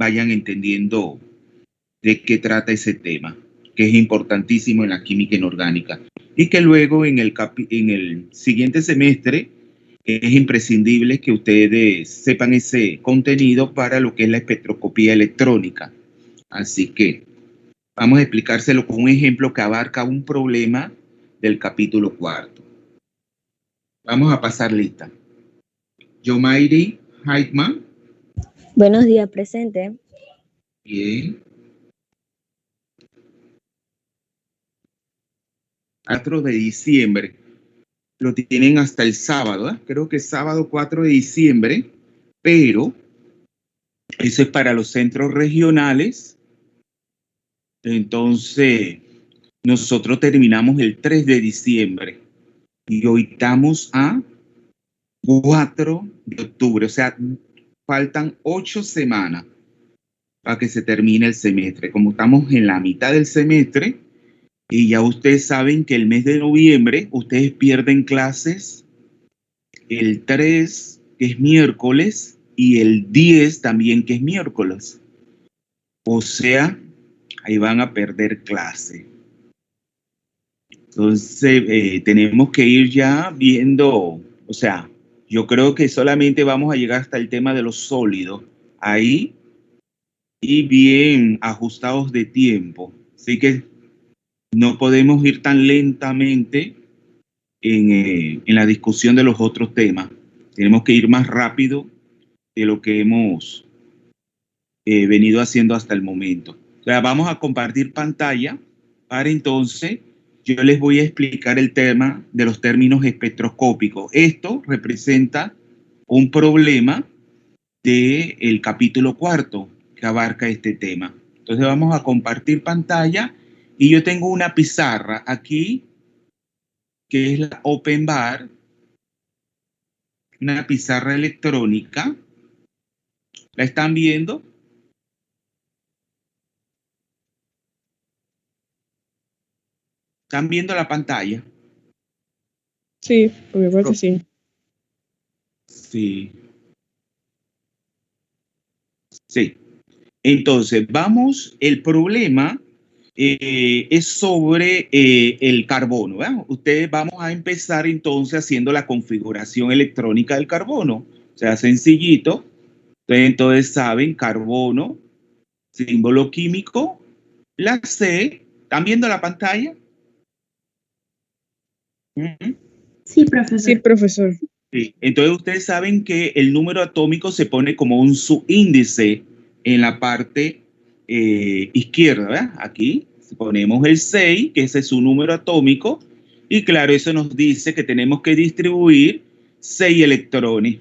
vayan entendiendo de qué trata ese tema, que es importantísimo en la química inorgánica. Y que luego en el siguiente semestre es imprescindible que ustedes sepan ese contenido para lo que es la espectroscopía electrónica. Así que vamos a explicárselo con un ejemplo que abarca un problema del capítulo 4. Vamos a pasar lista. Yomairi Heitman. Buenos días, presente. Bien. 4 de diciembre. Lo tienen hasta el sábado, ¿eh? Creo que es sábado 4 de diciembre, pero eso es para los centros regionales. Entonces, nosotros terminamos el 3 de diciembre y hoy estamos a 4 de octubre, o sea, faltan 8 semanas para que se termine el semestre. Como estamos en la mitad del semestre, y ya ustedes saben que el mes de noviembre ustedes pierden clases el 3, que es miércoles, y el 10 también, que es miércoles. O sea, ahí van a perder clase. Entonces, tenemos que ir ya viendo, o sea, yo creo que solamente vamos a llegar hasta el tema de los sólidos. Ahí y bien ajustados de tiempo. Así que no podemos ir tan lentamente en la discusión de los otros temas. Tenemos que ir más rápido de lo que hemos venido haciendo hasta el momento. O sea, vamos a compartir pantalla para entonces yo les voy a explicar el tema de los términos espectroscópicos. Esto representa un problema del capítulo 4 que abarca este tema. Entonces vamos a compartir pantalla y yo tengo una pizarra aquí que es la Open Bar, una pizarra electrónica. ¿La están viendo? ¿Están viendo la pantalla? Sí, por mi parte sí. Sí. Sí. Entonces, vamos, el problema es sobre el carbono, ¿verdad? Ustedes vamos a empezar entonces haciendo la configuración electrónica del carbono. O sea, sencillito. Entonces saben, carbono, símbolo químico, la C. ¿Están viendo la pantalla? Sí, profesor. Sí, profesor. Sí. Entonces ustedes saben que el número atómico se pone como un subíndice en la parte izquierda, ¿verdad? Aquí ponemos el 6, que ese es su número atómico, y claro, eso nos dice que tenemos que distribuir 6 electrones.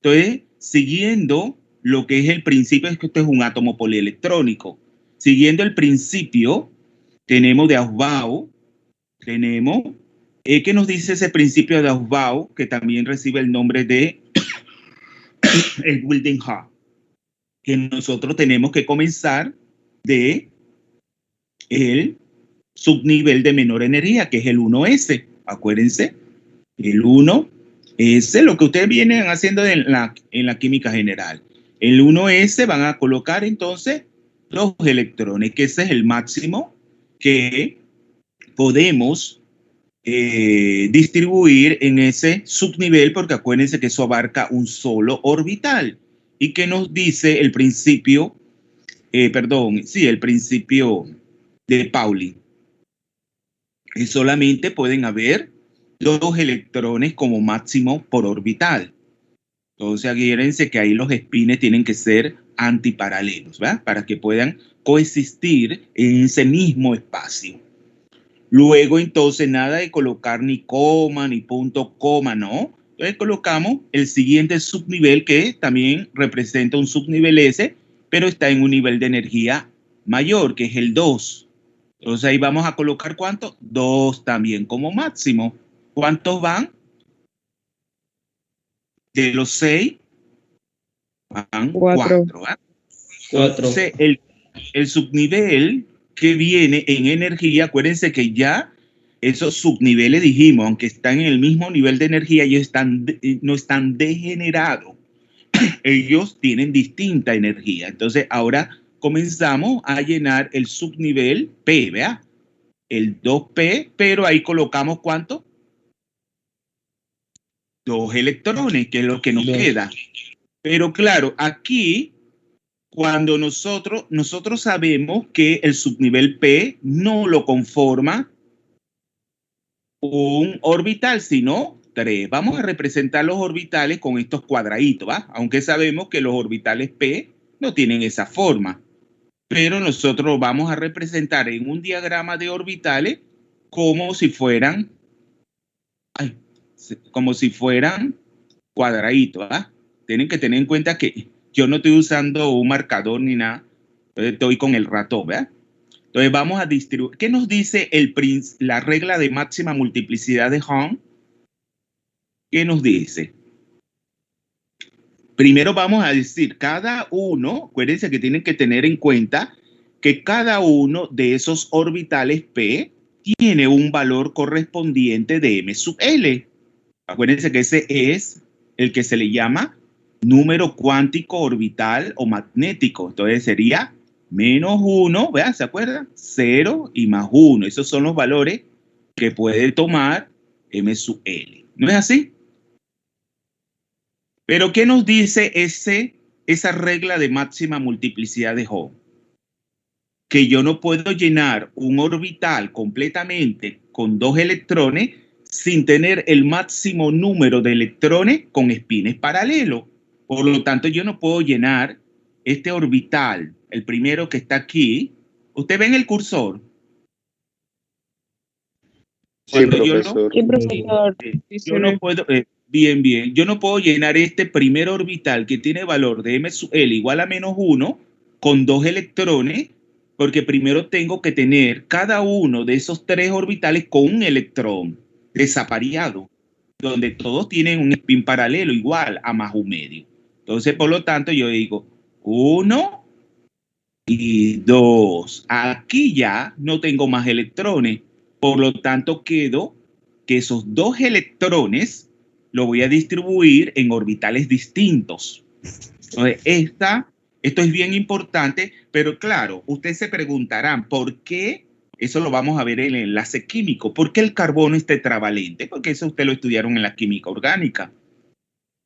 Entonces, siguiendo lo que es el principio, es que esto es un átomo polielectrónico. Siguiendo el principio, tenemos de Aufbau, tenemos, ¿qué nos dice ese principio de Aufbau? Que también recibe el nombre de el Wildenhain, que nosotros tenemos que comenzar de el subnivel de menor energía, que es el 1S. Acuérdense, el 1S, lo que ustedes vienen haciendo en la química general. El 1S van a colocar entonces 2 electrones, que ese es el máximo que podemos distribuir en ese subnivel, porque acuérdense que eso abarca un solo orbital. ¿Y que nos dice el principio? El principio de Pauli. Y solamente pueden haber 2 electrones como máximo por orbital. Entonces, acuérdense que ahí los espines tienen que ser antiparalelos, ¿verdad? Para que puedan coexistir en ese mismo espacio. Luego, entonces, nada de colocar ni coma, ni punto coma, ¿no? Entonces, colocamos el siguiente subnivel, que también representa un subnivel S, pero está en un nivel de energía mayor, que es el 2. Entonces, ahí vamos a colocar, ¿cuánto? 2 también como máximo. ¿Cuántos van? De los 6, van 4. 4. Entonces, el subnivel que viene en energía, acuérdense que ya esos subniveles dijimos, aunque están en el mismo nivel de energía, ellos no están degenerados. ellos tienen distinta energía. Entonces, ahora comenzamos a llenar el subnivel P, ¿vea? El 2P, pero ahí colocamos ¿cuánto? 2 electrones, que es lo que nos queda. Pero claro, aquí, cuando nosotros sabemos que el subnivel P no lo conforma un orbital, sino 3. Vamos a representar los orbitales con estos cuadraditos, ¿va? Aunque sabemos que los orbitales P no tienen esa forma. Pero nosotros vamos a representar en un diagrama de orbitales como si fueran, cuadraditos, ¿ah? Tienen que tener en cuenta que yo no estoy usando un marcador ni nada, estoy con el ratón, ¿verdad? Entonces vamos a distribuir. ¿Qué nos dice la regla de máxima multiplicidad de Hom? ¿Qué nos dice? Primero vamos a decir cada uno, acuérdense que tienen que tener en cuenta que cada uno de esos orbitales P tiene un valor correspondiente de M sub L. Acuérdense que ese es el que se le llama número cuántico orbital o magnético. Entonces sería menos 1, ¿verdad? ¿Se acuerdan? 0 y más 1. Esos son los valores que puede tomar M sub L. ¿No es así? Pero ¿qué nos dice esa regla de máxima multiplicidad de Hom? Que yo no puedo llenar un orbital completamente con 2 electrones sin tener el máximo número de electrones con espines paralelos. Por lo tanto, yo no puedo llenar este orbital, el primero que está aquí. ¿Usted ve en el cursor? Sí, profesor. Sí, profesor. Yo no puedo, bien, yo no puedo llenar este primer orbital que tiene valor de M sub L igual a menos 1 con 2 electrones, porque primero tengo que tener cada uno de esos 3 orbitales con un electrón desapareado, donde todos tienen un spin paralelo igual a más 1/2. Entonces, por lo tanto, yo digo 1 y 2. Aquí ya no tengo más electrones, por lo tanto quedo que esos 2 electrones lo voy a distribuir en orbitales distintos. Entonces, esto es bien importante, pero claro, ustedes se preguntarán, ¿por qué? Eso lo vamos a ver en el enlace químico. ¿Por qué el carbono es tetravalente? Porque eso ustedes lo estudiaron en la química orgánica.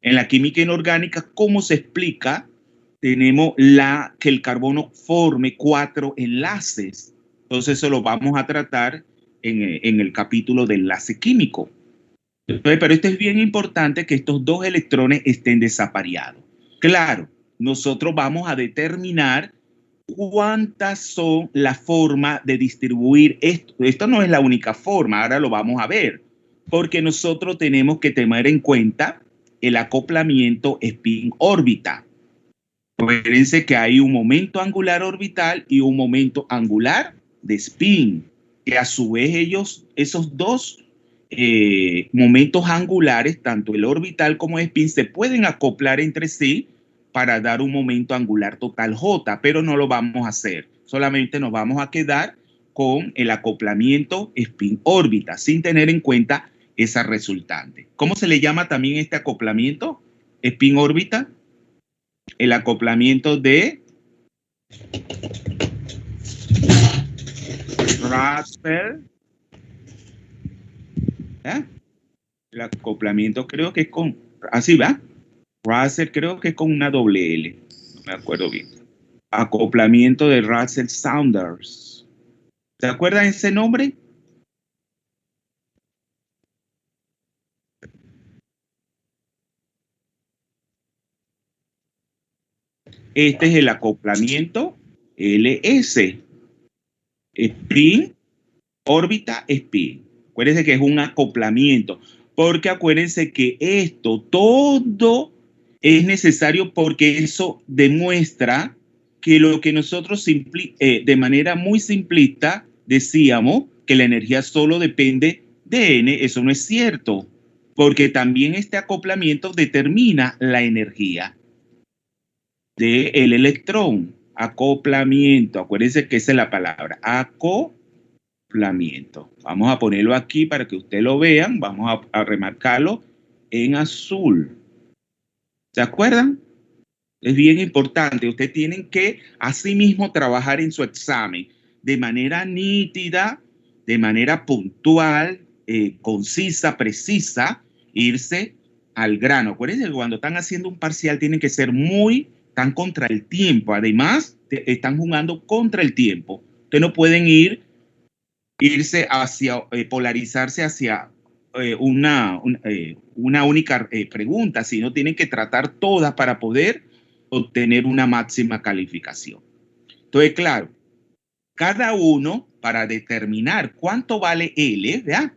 En la química inorgánica, ¿cómo se explica? Tenemos que el carbono forme 4 enlaces. Entonces, eso lo vamos a tratar en el capítulo de enlace químico. Entonces, pero esto es bien importante que estos 2 electrones estén desapareados. Claro, nosotros vamos a determinar cuántas son las formas de distribuir esto. Esto no es la única forma, ahora lo vamos a ver, porque nosotros tenemos que tener en cuenta el acoplamiento spin-órbita. Acuérdense que hay un momento angular orbital y un momento angular de spin, que a su vez esos dos momentos angulares, tanto el orbital como el spin, se pueden acoplar entre sí para dar un momento angular total J, pero no lo vamos a hacer. Solamente nos vamos a quedar con el acoplamiento spin-órbita, sin tener en cuenta esa resultante. ¿Cómo se le llama también este acoplamiento spin-órbita? El acoplamiento de Russell. ¿Ya? El acoplamiento creo que es con, así va, Russell creo que es con una doble L, no me acuerdo bien. Acoplamiento de Russell-Saunders. ¿Se acuerdan ese nombre? Este es el acoplamiento LS. Spin, órbita, spin. Acuérdense que es un acoplamiento, porque acuérdense que esto todo es necesario porque eso demuestra que lo que nosotros de manera muy simplista decíamos que la energía solo depende de N, eso no es cierto, porque también este acoplamiento determina la energía del electrón. Acoplamiento, acuérdense que esa es la palabra, acoplamiento. Vamos a ponerlo aquí para que ustedes lo vean, vamos a remarcarlo en azul. ¿Se acuerdan? Es bien importante. Ustedes tienen que asimismo trabajar en su examen de manera nítida, de manera puntual, concisa, precisa, irse al grano. Acuérdense que cuando están haciendo un parcial tienen que ser están contra el tiempo. Además, están jugando contra el tiempo. Ustedes no pueden irse hacia, polarizarse hacia una única pregunta, sino tienen que tratar todas para poder obtener una máxima calificación. Entonces, claro, cada uno para determinar cuánto vale L, ¿verdad?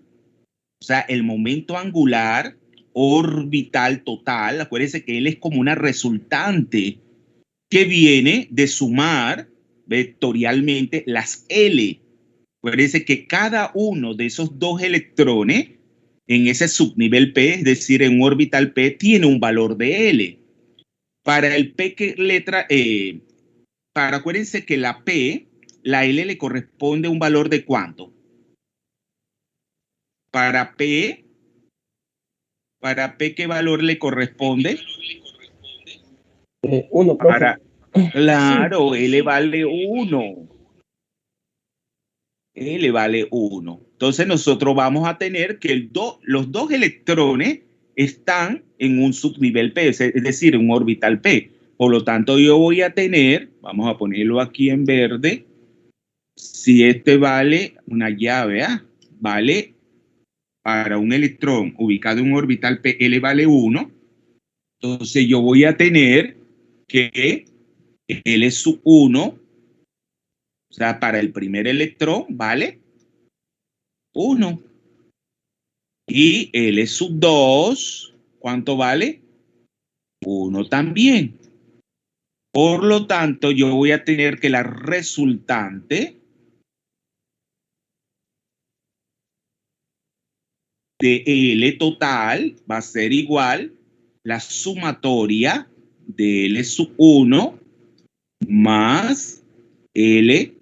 O sea, el momento angular orbital total, acuérdense que L es como una resultante que viene de sumar vectorialmente las L. Acuérdense que cada uno de esos dos electrones en ese subnivel P, es decir, en un orbital P, tiene un valor de L. Para el P que letra, acuérdense que la P, la L le corresponde un valor de ¿cuánto? Para P, ¿qué valor le corresponde? 1, profe. Claro, sí. L vale 1. L vale 1. Entonces nosotros vamos a tener que los dos electrones están en un subnivel P, es decir, en un orbital P. Por lo tanto, yo voy a tener, vamos a ponerlo aquí en verde, si este vale una llave, vale para un electrón ubicado en un orbital P, L vale 1, entonces yo voy a tener que L sub 1, o sea, para el primer electrón vale 1. Y L sub 2, ¿cuánto vale? 1 también. Por lo tanto, yo voy a tener que la resultante de L total va a ser igual la sumatoria de L sub 1 más L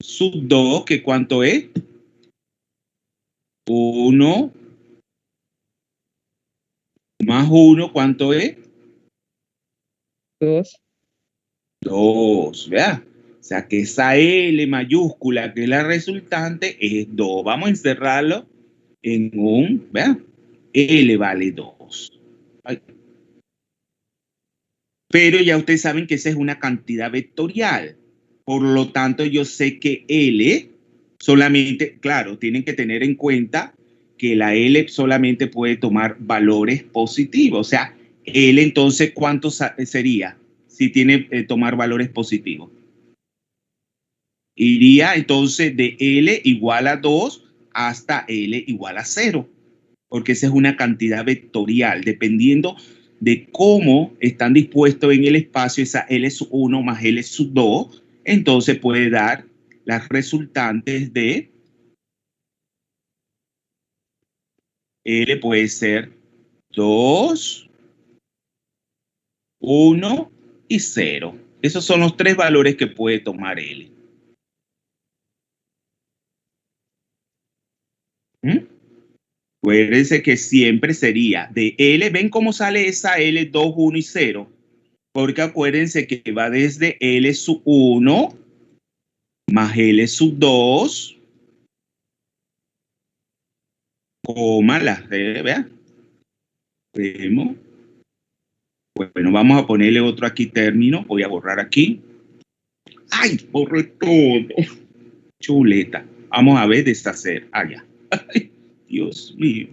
sub 2, que ¿cuánto es? 1 más 1, ¿cuánto es? 2. 2, ¿verdad? O sea que esa L mayúscula, que es la resultante, es 2. Vamos a encerrarlo en un, ¿verdad? L vale 2. Ay. Pero ya ustedes saben que esa es una cantidad vectorial. Por lo tanto, yo sé que L solamente, claro, tienen que tener en cuenta que la L solamente puede tomar valores positivos. O sea, L entonces, ¿cuánto sería si tiene tomar valores positivos? Iría entonces de L igual a 2 hasta L igual a 0, porque esa es una cantidad vectorial, dependiendo de cómo están dispuestos en el espacio esa L sub 1 más L sub 2, entonces puede dar las resultantes de L puede ser 2, 1 y 0. Esos son los tres valores que puede tomar L. Acuérdense que siempre sería de L. ¿Ven cómo sale esa L 2, 1 y 0? Porque acuérdense que va desde L sub 1 más L sub 2, coma las D, ¿vean? Vemos. Bueno, vamos a ponerle otro aquí término. Voy a borrar aquí. ¡Ay! Borré todo. Chuleta. Vamos a ver deshacer. Allá. Ay, Dios mío.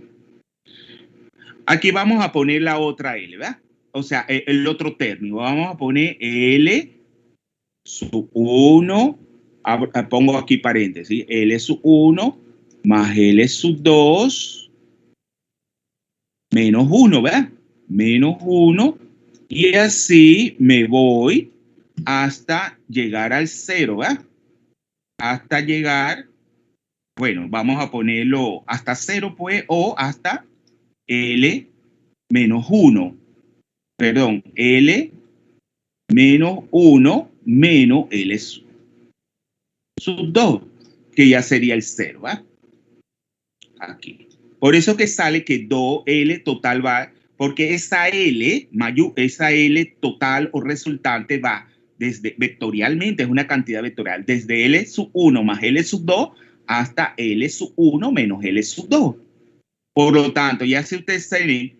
Aquí vamos a poner la otra L, ¿verdad? O sea, el otro término. Vamos a poner L sub 1. Pongo aquí paréntesis. L sub 1 más L sub 2 menos 1, ¿verdad? Menos 1. Y así me voy hasta llegar al 0, ¿verdad? Hasta llegar, bueno, vamos a ponerlo hasta 0, pues, o hasta L menos 1. Perdón, L menos 1 menos L sub 2, que ya sería el 0, ¿verdad? Aquí. Por eso que sale que 2L total va, Porque esa L total o resultante va desde vectorialmente, es una cantidad vectorial, desde L sub 1 más L sub 2 hasta L sub 1 menos L sub 2. Por lo tanto, ya si ustedes tienen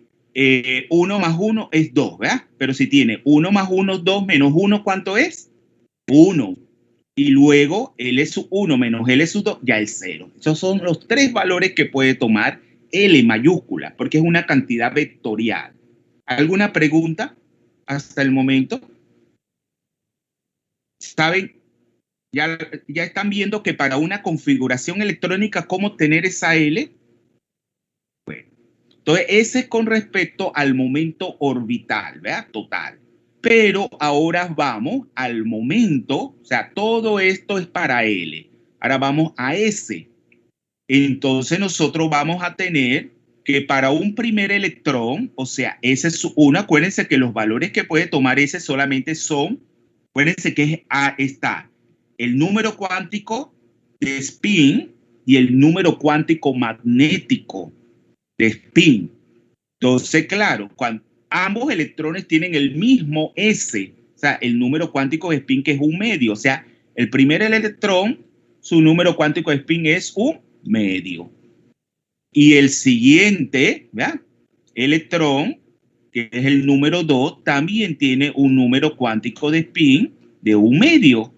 1 más 1 es 2, ¿verdad? Pero si tiene 1 más 1, 2 menos 1, ¿cuánto es? 1. Y luego L sub 1 menos L sub 2 ya es 0. Esos son los tres valores que puede tomar L mayúscula, porque es una cantidad vectorial. ¿Alguna pregunta hasta el momento? ¿Saben? Ya están viendo que para una configuración electrónica, ¿cómo obtener esa L? Bueno, entonces ese es con respecto al momento orbital, ¿verdad? Total. Pero ahora vamos al momento, o sea, todo esto es para L. Ahora vamos a S. Entonces nosotros vamos a tener que para un primer electrón, o sea, S sub 1, acuérdense que los valores que puede tomar S solamente son, acuérdense que está el número cuántico de spin y el número cuántico magnético de spin. Entonces, claro, cuando ambos electrones tienen el mismo S, o sea, el número cuántico de spin que es un medio, o sea, el primer electrón, su número cuántico de spin es un medio. Y el siguiente, ¿verdad? Electrón, que es el número 2, también tiene un número cuántico de spin de un medio.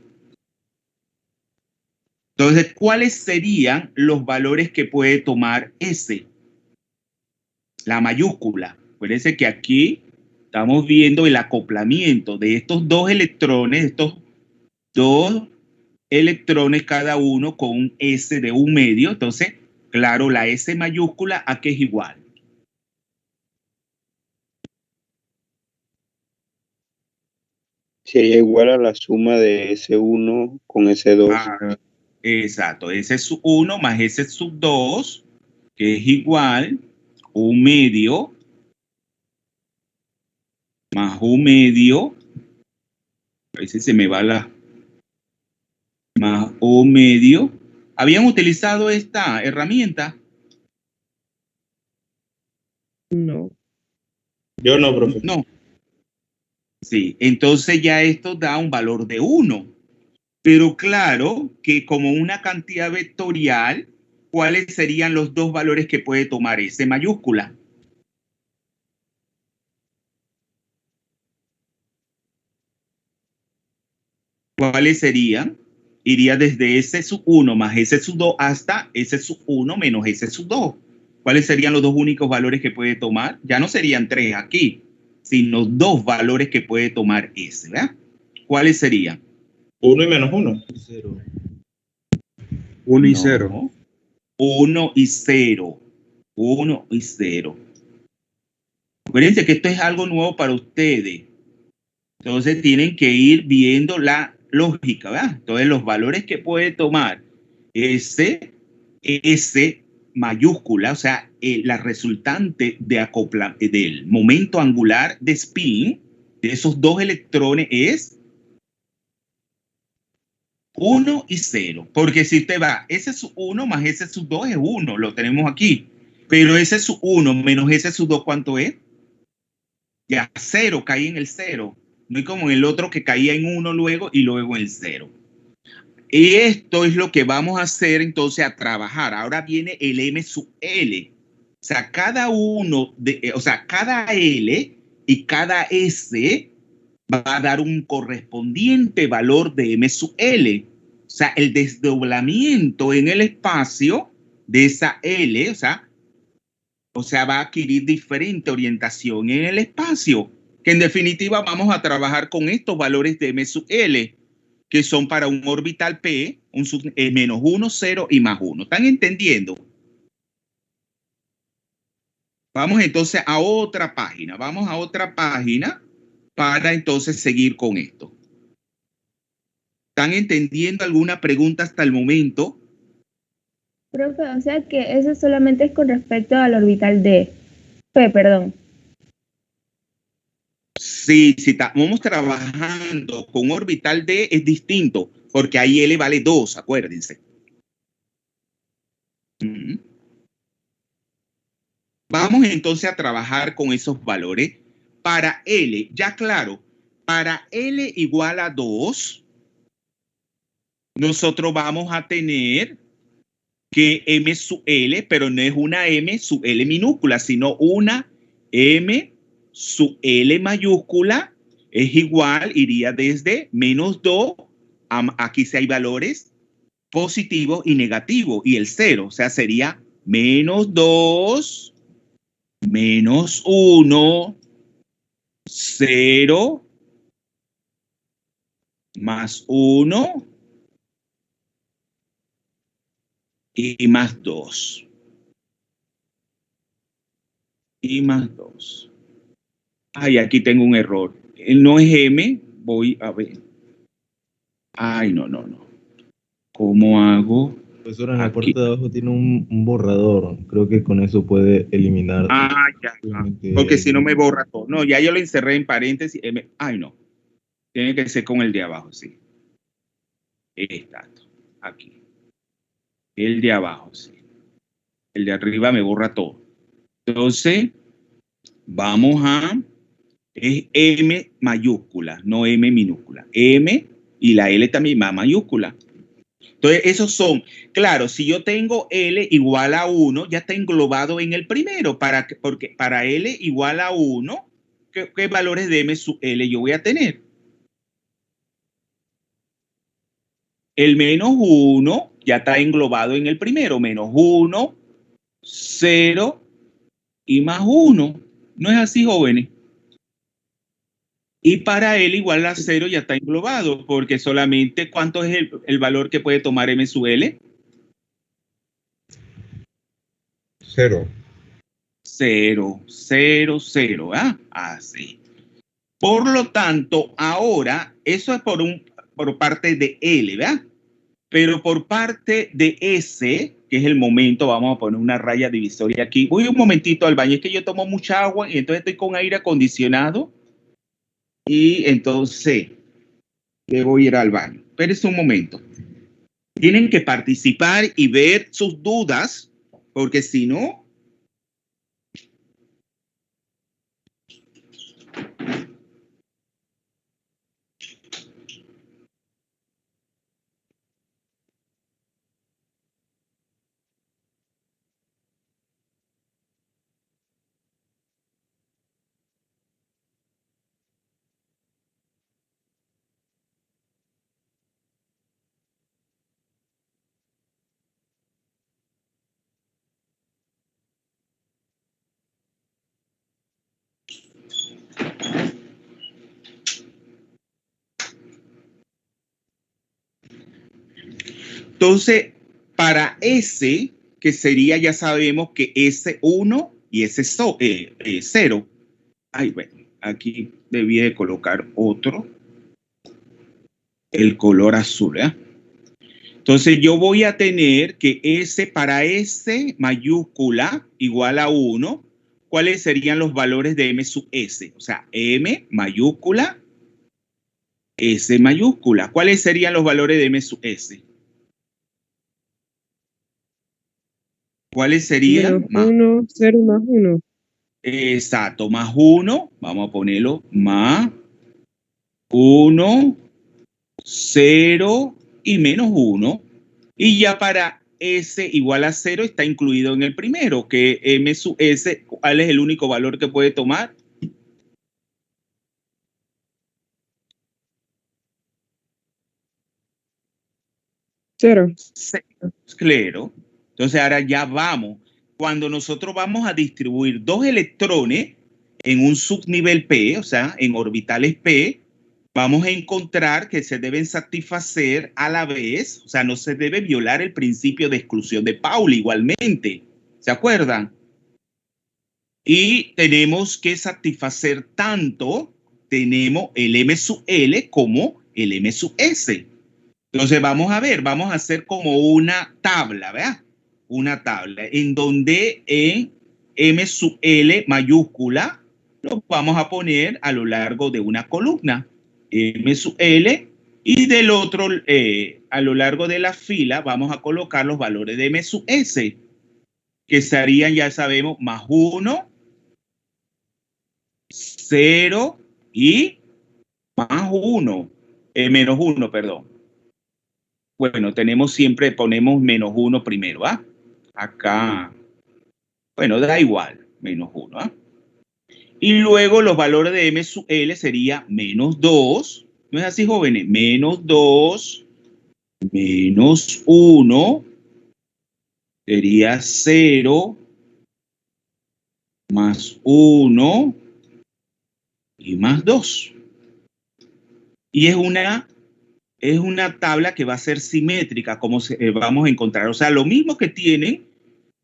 Entonces, ¿cuáles serían los valores que puede tomar S? La mayúscula. Acuérdense que aquí estamos viendo el acoplamiento de estos dos electrones, cada uno con un S de un medio. Entonces, claro, la S mayúscula, ¿a qué es igual? Sería igual a la suma de S1 con S2. Ah, exacto, S sub 1 más S sub 2, que es igual un medio más un medio. A veces se me va la más un medio. ¿Habían utilizado esta herramienta? No. Yo no, profe. No. Sí, entonces ya esto da un valor de 1. Pero claro que como una cantidad vectorial, ¿cuáles serían los dos valores que puede tomar S mayúscula? ¿Cuáles serían? Iría desde S sub 1 más S sub 2 hasta S sub 1 menos S sub 2. ¿Cuáles serían los dos únicos valores que puede tomar? Ya no serían 3 aquí, sino dos valores que puede tomar S, ¿verdad? ¿Cuáles serían? 1 y menos 1. 1 y 0. 1 y 0. 1 y 0. Acuérdense que esto es algo nuevo para ustedes. Entonces tienen que ir viendo la lógica, ¿verdad? Entonces los valores que puede tomar S mayúscula, o sea, la resultante de del momento angular de spin de esos dos electrones es 1 y 0. Porque si usted va, S sub 1 más S sub 2 es 1, lo tenemos aquí. Pero S sub 1 menos S sub 2, ¿cuánto es? Ya 0, caí en el 0. No es como en el otro que caía en 1 luego y luego en el 0. Y esto es lo que vamos a hacer entonces a trabajar. Ahora viene el M sub L. O sea, cada L y cada S va a dar un correspondiente valor de M sub L. O sea, el desdoblamiento en el espacio de esa L, o sea, va a adquirir diferente orientación en el espacio. Que en definitiva vamos a trabajar con estos valores de M sub L, que son para un orbital P, menos 1, 0 y más 1. ¿Están entendiendo? Vamos entonces a otra página. Vamos a otra página para entonces seguir con esto. ¿Están entendiendo alguna pregunta hasta el momento? Profe, o sea que eso solamente es con respecto al orbital D. P, perdón. Sí, si estamos trabajando con orbital D es distinto, porque ahí L vale 2, acuérdense. Vamos entonces a trabajar con esos valores. Para L, ya claro, para L igual a 2, nosotros vamos a tener que M sub L, pero no es una M sub L minúscula, sino una M sub L mayúscula, es igual, iría desde menos 2, aquí sí hay valores positivos y negativos, y el 0, o sea, sería menos 2, menos 1, 0, más 1, y más 2. Y más 2. Ay, aquí tengo un error. No es M. Voy a ver. Ay, no. ¿Cómo hago? Profesor, en la parte de abajo tiene un borrador. Creo que con eso puede eliminar. Ya. Porque si no me borra todo. No, ya yo lo encerré en paréntesis. Ay, no. Tiene que ser con el de abajo, sí. Exacto. Aquí. El de abajo, sí. El de arriba me borra todo. Entonces, vamos a... Es M mayúscula, no M minúscula. M y la L también va mayúscula. Entonces, esos son... Claro, si yo tengo L igual a 1, ya está englobado en el primero. Porque para L igual a 1, ¿qué valores de M sub L yo voy a tener? El menos 1 ya está englobado en el primero. Menos 1, 0 y más 1. ¿No es así, jóvenes? Y para L igual a 0 ya está englobado, porque solamente ¿cuánto es el valor que puede tomar M sub L? 0. 0, 0, 0. Así. Por lo tanto, ahora, eso es por parte de L, ¿verdad? Pero por parte de S, que es el momento, vamos a poner una raya divisoria aquí. Voy un momentito al baño, es que yo tomo mucha agua y entonces estoy con aire acondicionado. Y entonces debo ir al baño. Espérense un momento. Tienen que participar y ver sus dudas, porque si no... Entonces, para S, que sería, ya sabemos que S1 y S0. Ay, bueno, aquí debí de colocar otro. El color azul, ¿eh? Entonces, yo voy a tener que S para S mayúscula igual a 1. ¿Cuáles serían los valores de M sub S? O sea, M mayúscula, S mayúscula. ¿Cuáles serían los valores de M sub S? ¿Cuáles serían? Menos 1, 0 más 1. Exacto, más 1. Vamos a ponerlo más 1, 0 y menos 1. Y ya para S igual a 0 está incluido en el primero, que M sub S, ¿cuál es el único valor que puede tomar? 0. Claro. Entonces ahora ya vamos. Cuando nosotros vamos a distribuir dos electrones en un subnivel P, o sea, en orbitales P, vamos a encontrar que se deben satisfacer a la vez, o sea, no se debe violar el principio de exclusión de Pauli igualmente. ¿Se acuerdan? Y tenemos que satisfacer tanto, tenemos el M sub L como el M sub S. Entonces vamos a ver, vamos a hacer como una tabla, ¿verdad? Una tabla en donde en M sub L mayúscula lo vamos a poner a lo largo de una columna. M sub L y del otro, a lo largo de la fila vamos a colocar los valores de M sub S. que serían, ya sabemos, más 1, 0 y más 1, menos 1, perdón. Bueno, tenemos siempre, ponemos menos 1 primero, ¿ah? Acá, bueno, da igual, menos 1, ¿ah? Y luego los valores de M sub L sería menos 2, ¿no es así, jóvenes? Menos 2, menos 1, sería 0, más 1 y más 2. Y es una tabla que va a ser simétrica, como vamos a encontrar. O sea, lo mismo que tienen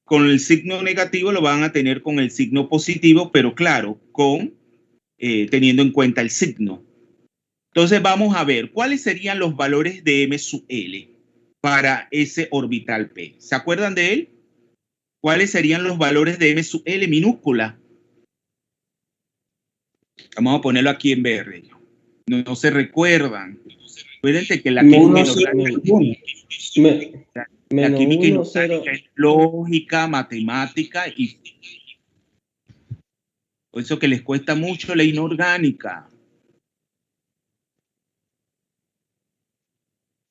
con el signo negativo lo van a tener con el signo positivo, pero claro, teniendo en cuenta el signo. Entonces vamos a ver cuáles serían los valores de M sub L para ese orbital P. ¿Se acuerdan de él? ¿Cuáles serían los valores de M sub L minúscula? Vamos a ponerlo aquí en verde. No se recuerdan. Acuérdense que la química inorgánica es lógica, matemática y por eso que les cuesta mucho la inorgánica.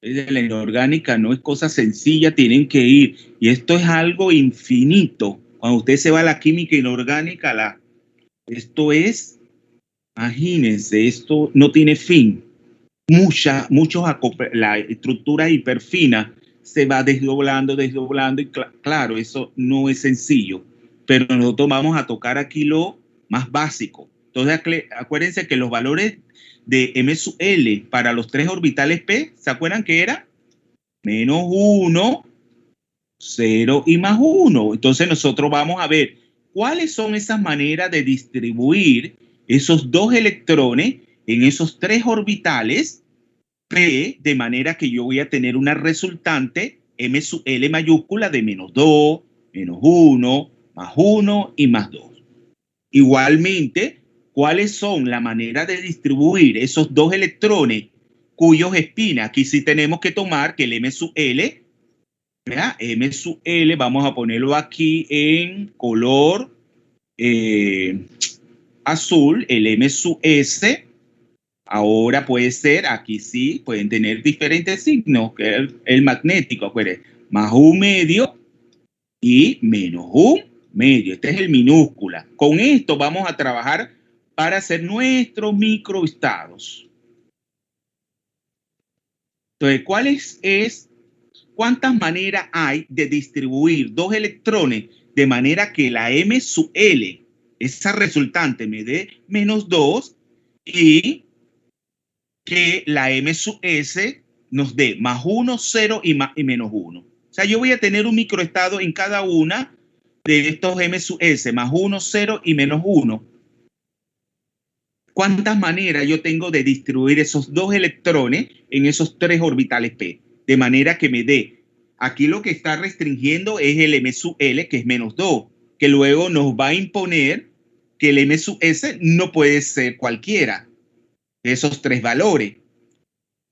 La inorgánica no es cosa sencilla, tienen que ir. Y esto es algo infinito. Cuando usted se va a la química inorgánica, esto es, imagínense, esto no tiene fin. La estructura hiperfina se va desdoblando y claro, eso no es sencillo. Pero nosotros vamos a tocar aquí lo más básico. Entonces, acuérdense que los valores de M sub L para los 3 orbitales P, ¿se acuerdan que era? Menos 1, 0 y más 1. Entonces nosotros vamos a ver cuáles son esas maneras de distribuir esos 2 electrones en esos 3 orbitales P, de manera que yo voy a tener una resultante M sub L mayúscula de menos 2, menos 1, más 1 y más 2. Igualmente, ¿cuáles son la manera de distribuir esos 2 electrones cuyos espinas? Aquí sí tenemos que tomar que el M sub L, ¿verdad? M sub L, vamos a ponerlo aquí en color azul, el M sub S, ahora puede ser, aquí sí, pueden tener diferentes signos, que es el magnético, acuérdense, más un medio y menos un medio. Este es el minúscula. Con esto vamos a trabajar para hacer nuestros microestados. Entonces, ¿cuántas maneras hay de distribuir 2 electrones de manera que la M sub L, esa resultante, me dé menos 2 y que la M sub S nos dé más 1, 0 y menos 1? O sea, yo voy a tener un microestado en cada una de estos M sub S, más 1, 0 y menos 1. ¿Cuántas maneras yo tengo de distribuir esos 2 electrones en esos 3 orbitales P? De manera que me dé, aquí lo que está restringiendo es el M sub L, que es menos 2, que luego nos va a imponer que el M sub S no puede ser cualquiera de esos 3 valores.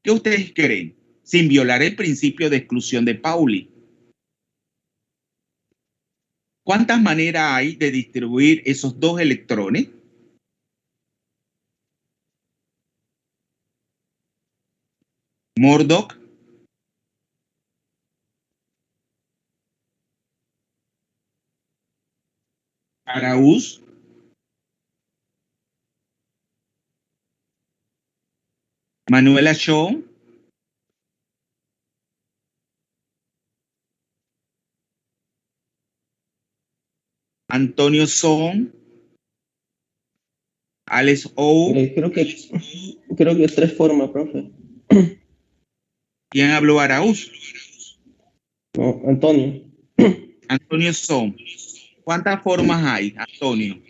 ¿Qué ustedes creen? Sin violar el principio de exclusión de Pauli. ¿Cuántas maneras hay de distribuir esos 2 electrones? Murdoch. Araúz. Manuela Shaw. Antonio Son. Alex O. Creo que 3 formas, profe. ¿Quién habló? Araúz. No, Antonio. Antonio Son. ¿Cuántas formas hay, Antonio?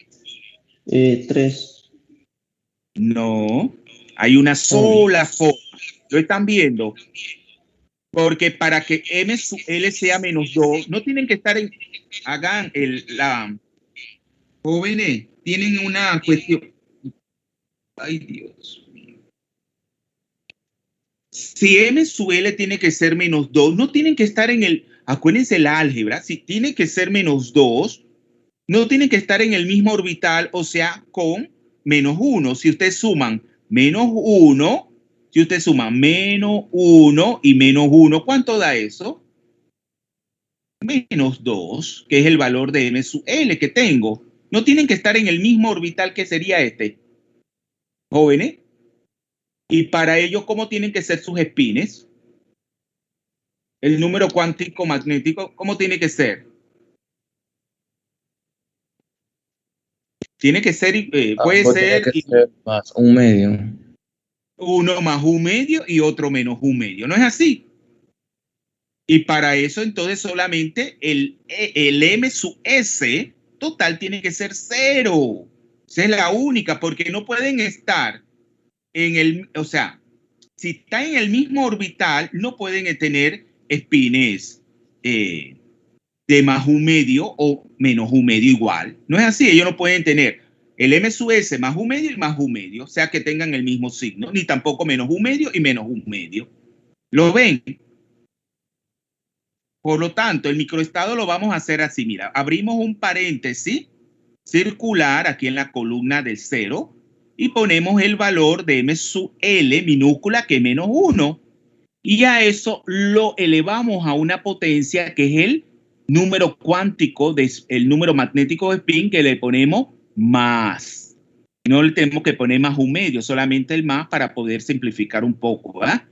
3. No, hay una sola forma. ¿Lo están viendo? Porque para que M sub L sea menos 2, no tienen que estar jóvenes, tienen una cuestión. Ay, Dios mío. Si M sub L tiene que ser menos 2, no tienen que estar en el, acuérdense la álgebra, si tiene que ser menos 2, no tienen que estar en el mismo orbital, o sea, con menos 1. Si ustedes suman menos 1, si ustedes suman menos 1 y menos 1, ¿cuánto da eso? Menos 2, que es el valor de M sub L que tengo. No tienen que estar en el mismo orbital que sería este. Jóvenes. Y para ello, ¿cómo tienen que ser sus espines? El número cuántico magnético, ¿cómo tiene que ser? Tiene que ser, puede ser, tiene que ser más un medio. uno más un medio y otro menos un medio. ¿No es así? Y para eso, entonces, solamente el M sub S total tiene que ser 0. Esa es la única, porque no pueden estar en el, o sea, si están en el mismo orbital, no pueden tener espines de más un medio o menos un medio igual. No es así, ellos no pueden tener el M sub S más un medio y más un medio, o sea que tengan el mismo signo, ni tampoco menos un medio y menos un medio. ¿Lo ven? Por lo tanto, el microestado lo vamos a hacer así. Mira, abrimos un paréntesis circular aquí en la columna del 0 y ponemos el valor de M sub L minúscula, que es menos 1. Y a eso lo elevamos a una potencia que es el número cuántico, el número magnético de spin, que le ponemos más. No le tenemos que poner más un medio, solamente el más para poder simplificar un poco, ¿verdad?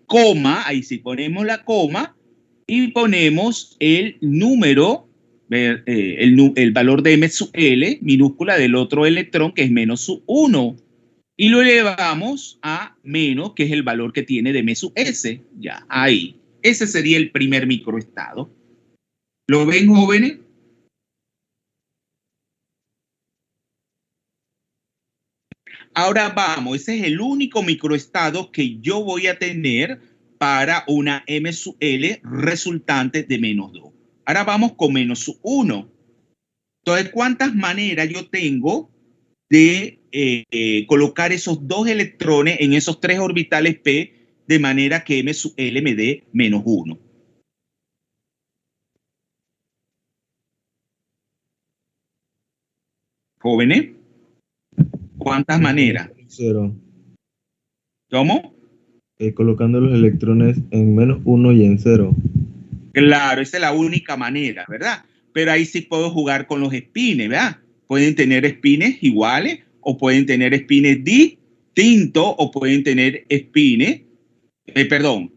Coma, ahí sí ponemos la coma y ponemos el número, el valor de M sub L minúscula del otro electrón, que es menos sub 1. Y lo elevamos a menos, que es el valor que tiene de M sub S. Ya, ahí. Ese sería el primer microestado. ¿Lo ven, jóvenes? Ahora vamos, ese es el único microestado que yo voy a tener para una M sub L resultante de menos 2. Ahora vamos con menos sub 1. Entonces, ¿cuántas maneras yo tengo de colocar esos dos electrones en esos tres orbitales P de manera que M sub L me dé menos 1? Jóvenes, ¿cuántas maneras? 0. ¿Cómo? Colocando los electrones en menos 1 y en 0. Claro, esa es la única manera, ¿verdad? Pero ahí sí puedo jugar con los espines, ¿verdad? Pueden tener espines iguales o pueden tener espines distintos o pueden tener espines,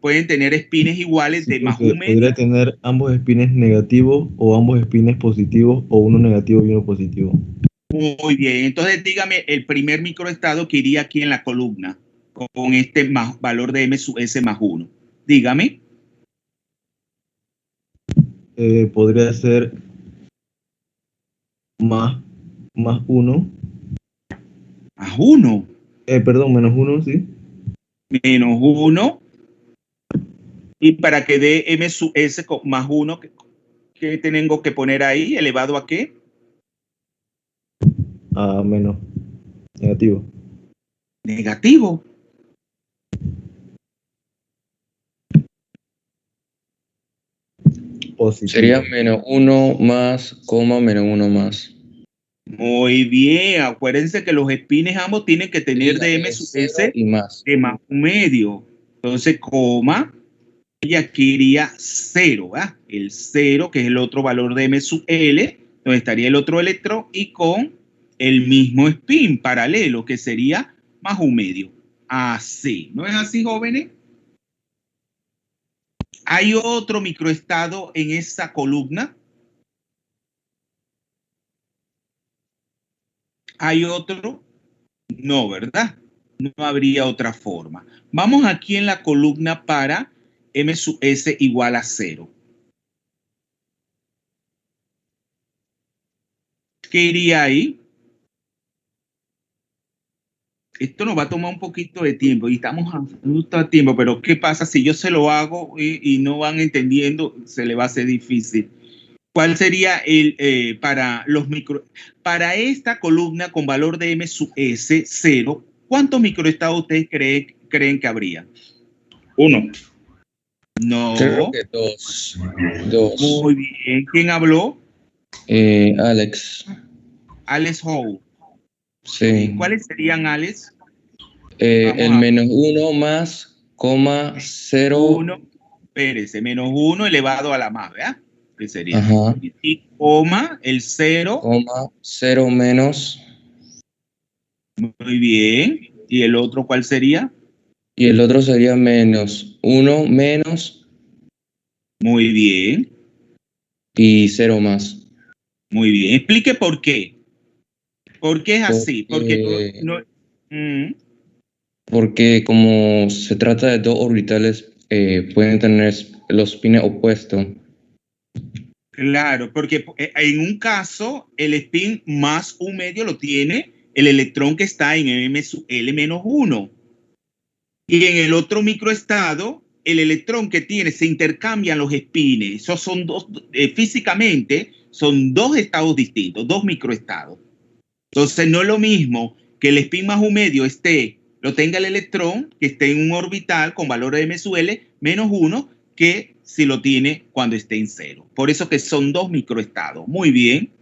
pueden tener espines iguales de más un medio. Podría tener ambos espines negativos o ambos espines positivos o uno negativo y uno positivo. Muy bien, entonces dígame el primer microestado que iría aquí en la columna con este valor de M sub S más 1. Dígame. Podría ser más 1. Más 1. Menos 1, sí. Menos 1. Y para que dé M sub S más 1, ¿qué tengo que poner ahí? ¿Elevado a qué? A menos. Negativo. Negativo. Positivo. Sería menos 1 más, coma, menos 1 más. Muy bien. Acuérdense que los espines ambos tienen que tener de M sub S y más. de más un medio. Entonces, coma. Y aquí iría 0, ¿verdad? El 0, que es el otro valor de M sub L, donde estaría el otro electrón y con el mismo spin paralelo, que sería más un medio. Así. ¿No es así, jóvenes? ¿Hay otro microestado en esa columna? ¿Hay otro? No, ¿verdad? No habría otra forma. Vamos aquí en la columna para M sub S igual a 0. ¿Qué iría ahí? Esto nos va a tomar un poquito de tiempo y estamos justo a tiempo, pero ¿qué pasa si yo se lo hago y no van entendiendo? Se le va a hacer difícil. ¿Cuál sería el para esta columna con valor de M sub S 0? ¿Cuántos microestados ustedes creen que habría? 1. No. Creo que 2. 2. Muy bien. ¿Quién habló? Alex. Alex Howe. Sí. ¿Cuáles serían, Alex? El menos 1 más, coma, 0. 1, espérese, menos 1 elevado a la más, ¿verdad? ¿Qué sería? Ajá. Y coma, el 0. Coma, 0 menos. Muy bien. ¿Y el otro cuál sería? Y el otro sería menos 1 menos Muy bien. y 0 más. Muy bien. Explique por qué. ¿Por qué es así? Porque- Porque Porque como se trata de dos orbitales, pueden tener los pines opuestos. claro, porque en un caso el spin más un medio lo tiene el electrón que está en m sub L menos 1. Y en el otro microestado, el electrón que tiene, se intercambian los spines. Esos son dos, físicamente, son dos estados distintos, dos microestados. Entonces, no es lo mismo que el spin más un medio lo tenga el electrón, que esté en un orbital con valor de m sub L menos 1, que si lo tiene cuando esté en 0. Por eso que son dos microestados. Muy bien.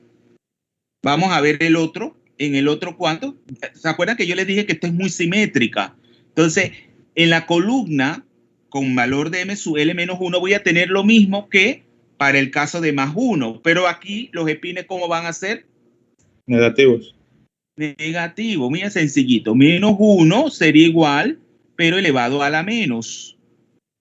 Vamos a ver el otro. En el otro, ¿cuánto? ¿Se acuerdan que yo les dije que esto es muy simétrica? Entonces, en la columna con valor de m sub L menos 1 voy a tener lo mismo que para el caso de más 1. Pero aquí los spines, ¿cómo van a ser? Negativos. Negativo, mira, sencillito. Menos 1 sería igual, pero elevado a la menos.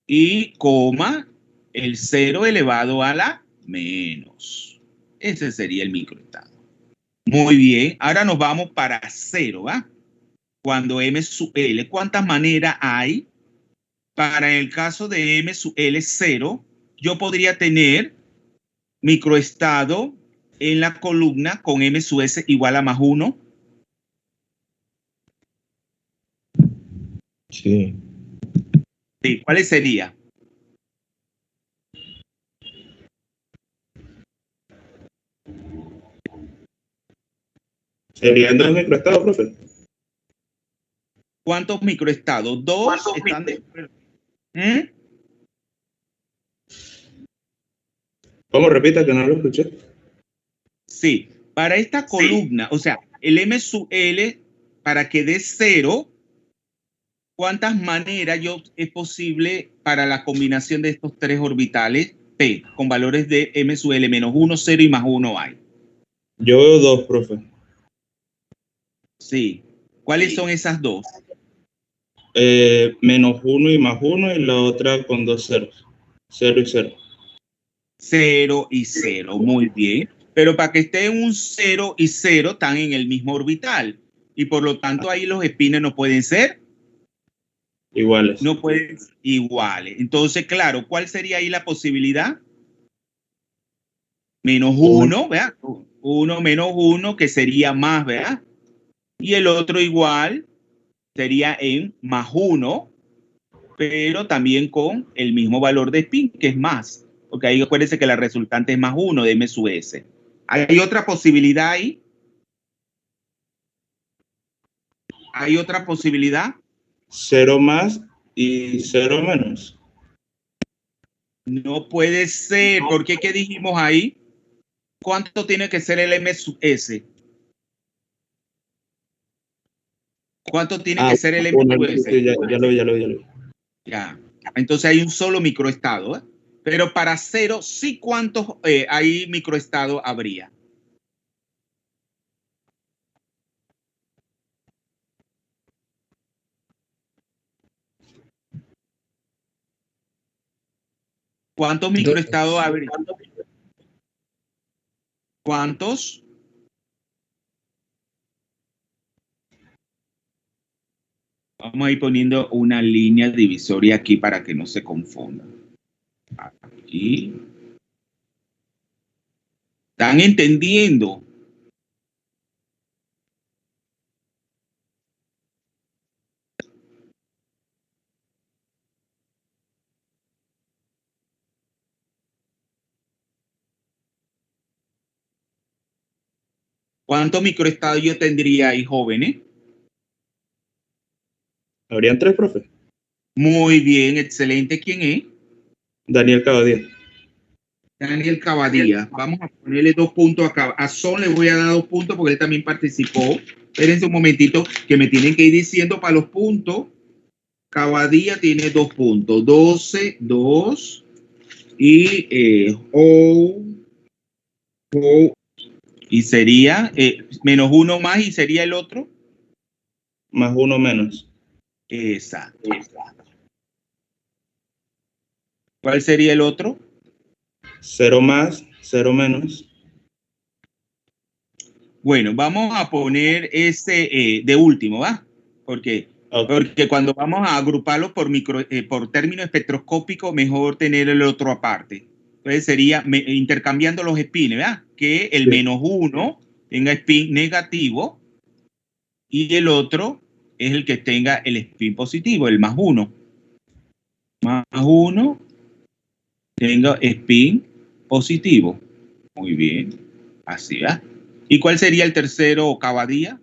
Y coma, el 0 elevado a la menos. Ese sería el microestado. Muy bien, ahora nos vamos para 0, ¿va? Cuando m sub L, ¿cuántas maneras hay? Para el caso de m sub L 0, yo podría tener microestado en la columna con m sub S igual a más 1. Sí. Sí, ¿cuáles serían? Serían 2 microestados, profe. ¿Cuántos microestados? Dos están de... ¿Cómo repita que no lo escuché? Sí, para esta columna, o sea, el m sub L, para que dé 0, ¿cuántas maneras es posible para la combinación de estos tres orbitales P con valores de m sub L menos 1, 0 y más 1 hay? Yo veo 2, profe. Sí. ¿Cuáles son esas dos? Menos 1 y más 1 y la otra con 2 ceros. 0 y 0. 0 y 0, muy bien. Pero para que esté en un 0 y 0 están en el mismo orbital. Y por lo tanto ahí los spines no pueden ser iguales. No pueden ser iguales. Entonces, claro, ¿cuál sería ahí la posibilidad? Menos 1, ¿verdad? 1 menos 1, que sería más, ¿verdad? Y el otro igual sería en más 1, pero también con el mismo valor de spin, que es más. Porque ahí acuérdense que la resultante es más 1 de m sub S. ¿Hay otra posibilidad ahí? ¿Hay otra posibilidad? 0 más y 0 menos. No puede ser. ¿Por qué? ¿Qué dijimos ahí? ¿Cuánto tiene que ser el m sub S? ¿Cuánto tiene que ser el m sub S? Ya lo vi. Ya. Entonces hay un solo microestado, ¿eh? Pero para 0, sí, ¿cuántos ahí microestados habría? ¿Cuántos microestados habría? ¿Cuántos? Vamos a ir poniendo una línea divisoria aquí para que no se confunda. Aquí. ¿Están entendiendo? ¿Cuántos microestados yo tendría ahí, jóvenes? Habrían 3, profe. Muy bien, excelente. ¿Quién es? Daniel Cabadía. Daniel Cabadía. Vamos a ponerle 2 puntos a Son le voy a dar 2 puntos porque él también participó. Espérense un momentito que me tienen que ir diciendo para los puntos. Cabadía tiene 2 puntos. 12, 2. Y y sería menos 1 más y sería el otro. Más 1 menos. Exacto. ¿Cuál sería el otro? 0 más, 0 menos. Bueno, vamos a poner ese de último, ¿va? Porque cuando vamos a agruparlos por término espectroscópico, mejor tener el otro aparte. Entonces sería intercambiando los spins, ¿verdad? Que el menos 1 tenga spin negativo y el otro es el que tenga el spin positivo, el más 1. Más 1 tenga spin positivo. Muy bien. Así, ¿verdad? ¿Y cuál sería el tercero, Cabadía?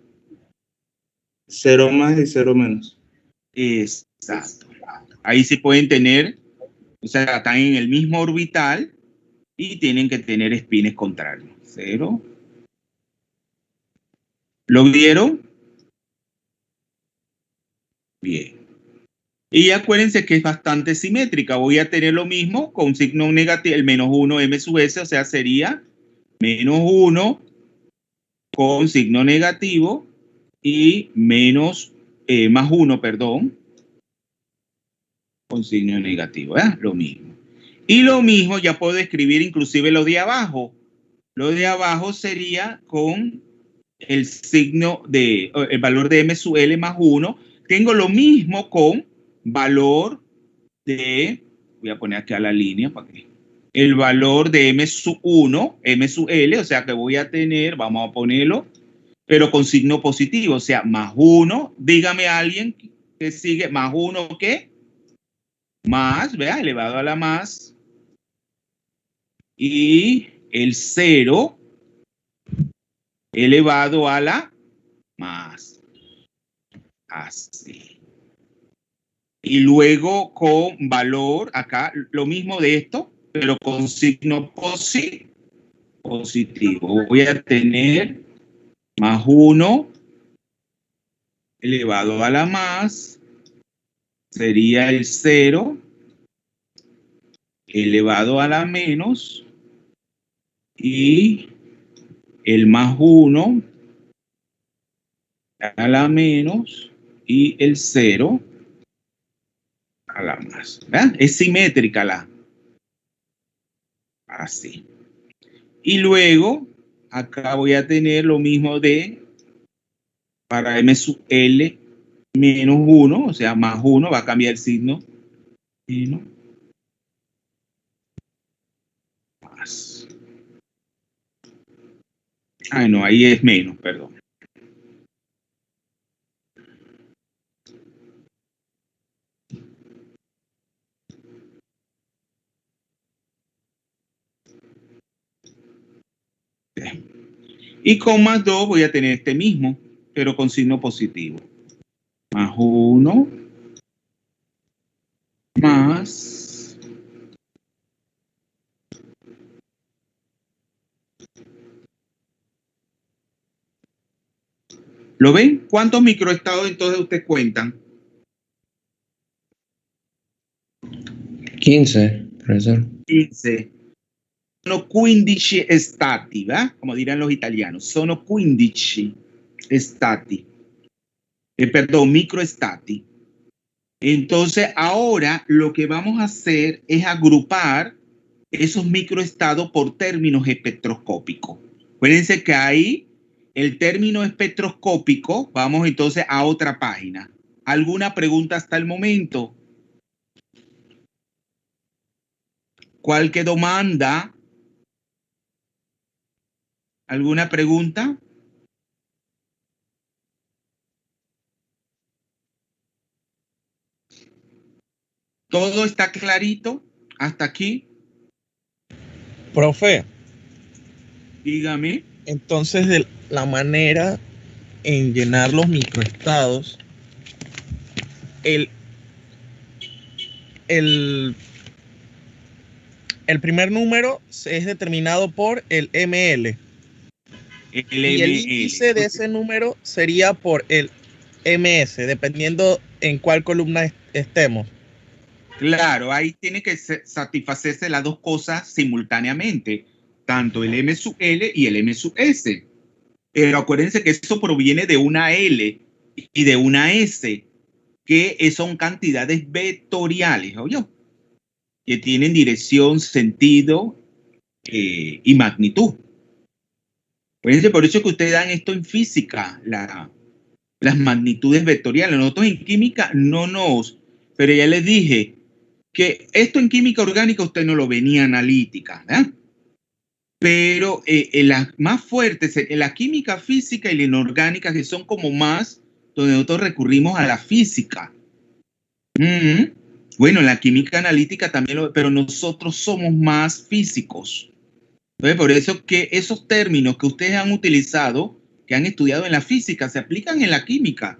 0 más y 0 menos. Exacto. Ahí sí pueden tener, o sea, están en el mismo orbital y tienen que tener espines contrarios. 0. ¿Lo vieron? Bien. Y acuérdense que es bastante simétrica. Voy a tener lo mismo con signo negativo, el menos 1 m sub s, o sea, sería menos 1 con signo negativo y menos más 1, perdón, con signo negativo, ¿eh? Lo mismo. Y lo mismo ya puedo escribir inclusive lo de abajo. Lo de abajo sería con el signo de, el valor de m sub l más 1. Tengo lo mismo con valor de, voy a poner aquí a la línea para que, el valor de m sub 1, m sub l, o sea que voy a tener, vamos a ponerlo, pero con signo positivo, o sea, más 1. Dígame a alguien que sigue, más 1, ¿qué? Más, vea, elevado a la más. Y el 0 elevado a la más. Así. Y luego con valor, acá, lo mismo de esto, pero con signo positivo. Voy a tener más 1 elevado a la más, sería el 0 elevado a la menos y el más 1 a la menos y el 0 a la más. ¿Verdad? Es simétrica la. Así. Y luego, acá voy a tener lo mismo de para m sub l menos 1, o sea, más 1, va a cambiar el signo. Menos. Más. Ah, no, ahí es menos, perdón. Y con más 2 voy a tener este mismo, pero con signo positivo. Más 1 más ¿lo ven? ¿Cuántos microestados entonces ustedes cuentan? 15, profesor. 15. Sono 15 stati, ¿verdad? Como dirán los italianos. Sono 15 stati. Perdón, microestati. Entonces, ahora lo que vamos a hacer es agrupar esos microestados por términos espectroscópicos. Acuérdense que ahí el término espectroscópico, vamos entonces a otra página. ¿Alguna pregunta hasta el momento? ¿Qualche domanda? ¿Alguna pregunta? ¿Todo está clarito hasta aquí? Profe, Dígame. entonces de la manera en llenar los microestados, el primer número es determinado por el ML. El Y el ML. índice de ese número sería por el MS, dependiendo en cuál columna estemos. Claro, ahí tiene que satisfacerse las dos cosas simultáneamente, tanto el M sub L y el M sub S. Pero acuérdense que eso proviene de una L y de una S, que son cantidades vectoriales, ¿oyó? Que tienen dirección, sentido y magnitud. Acuérdense, por eso que ustedes dan esto en física, las magnitudes vectoriales. Nosotros en química pero ya les dije que esto en química orgánica usted no lo ve ni analítica, ¿verdad? Pero las más fuertes, en la química física y la inorgánica, que son como más, donde nosotros recurrimos a la física. Bueno, en la química analítica también pero nosotros somos más físicos. Entonces, por eso que esos términos que ustedes han utilizado, que han estudiado en la física, se aplican en la química.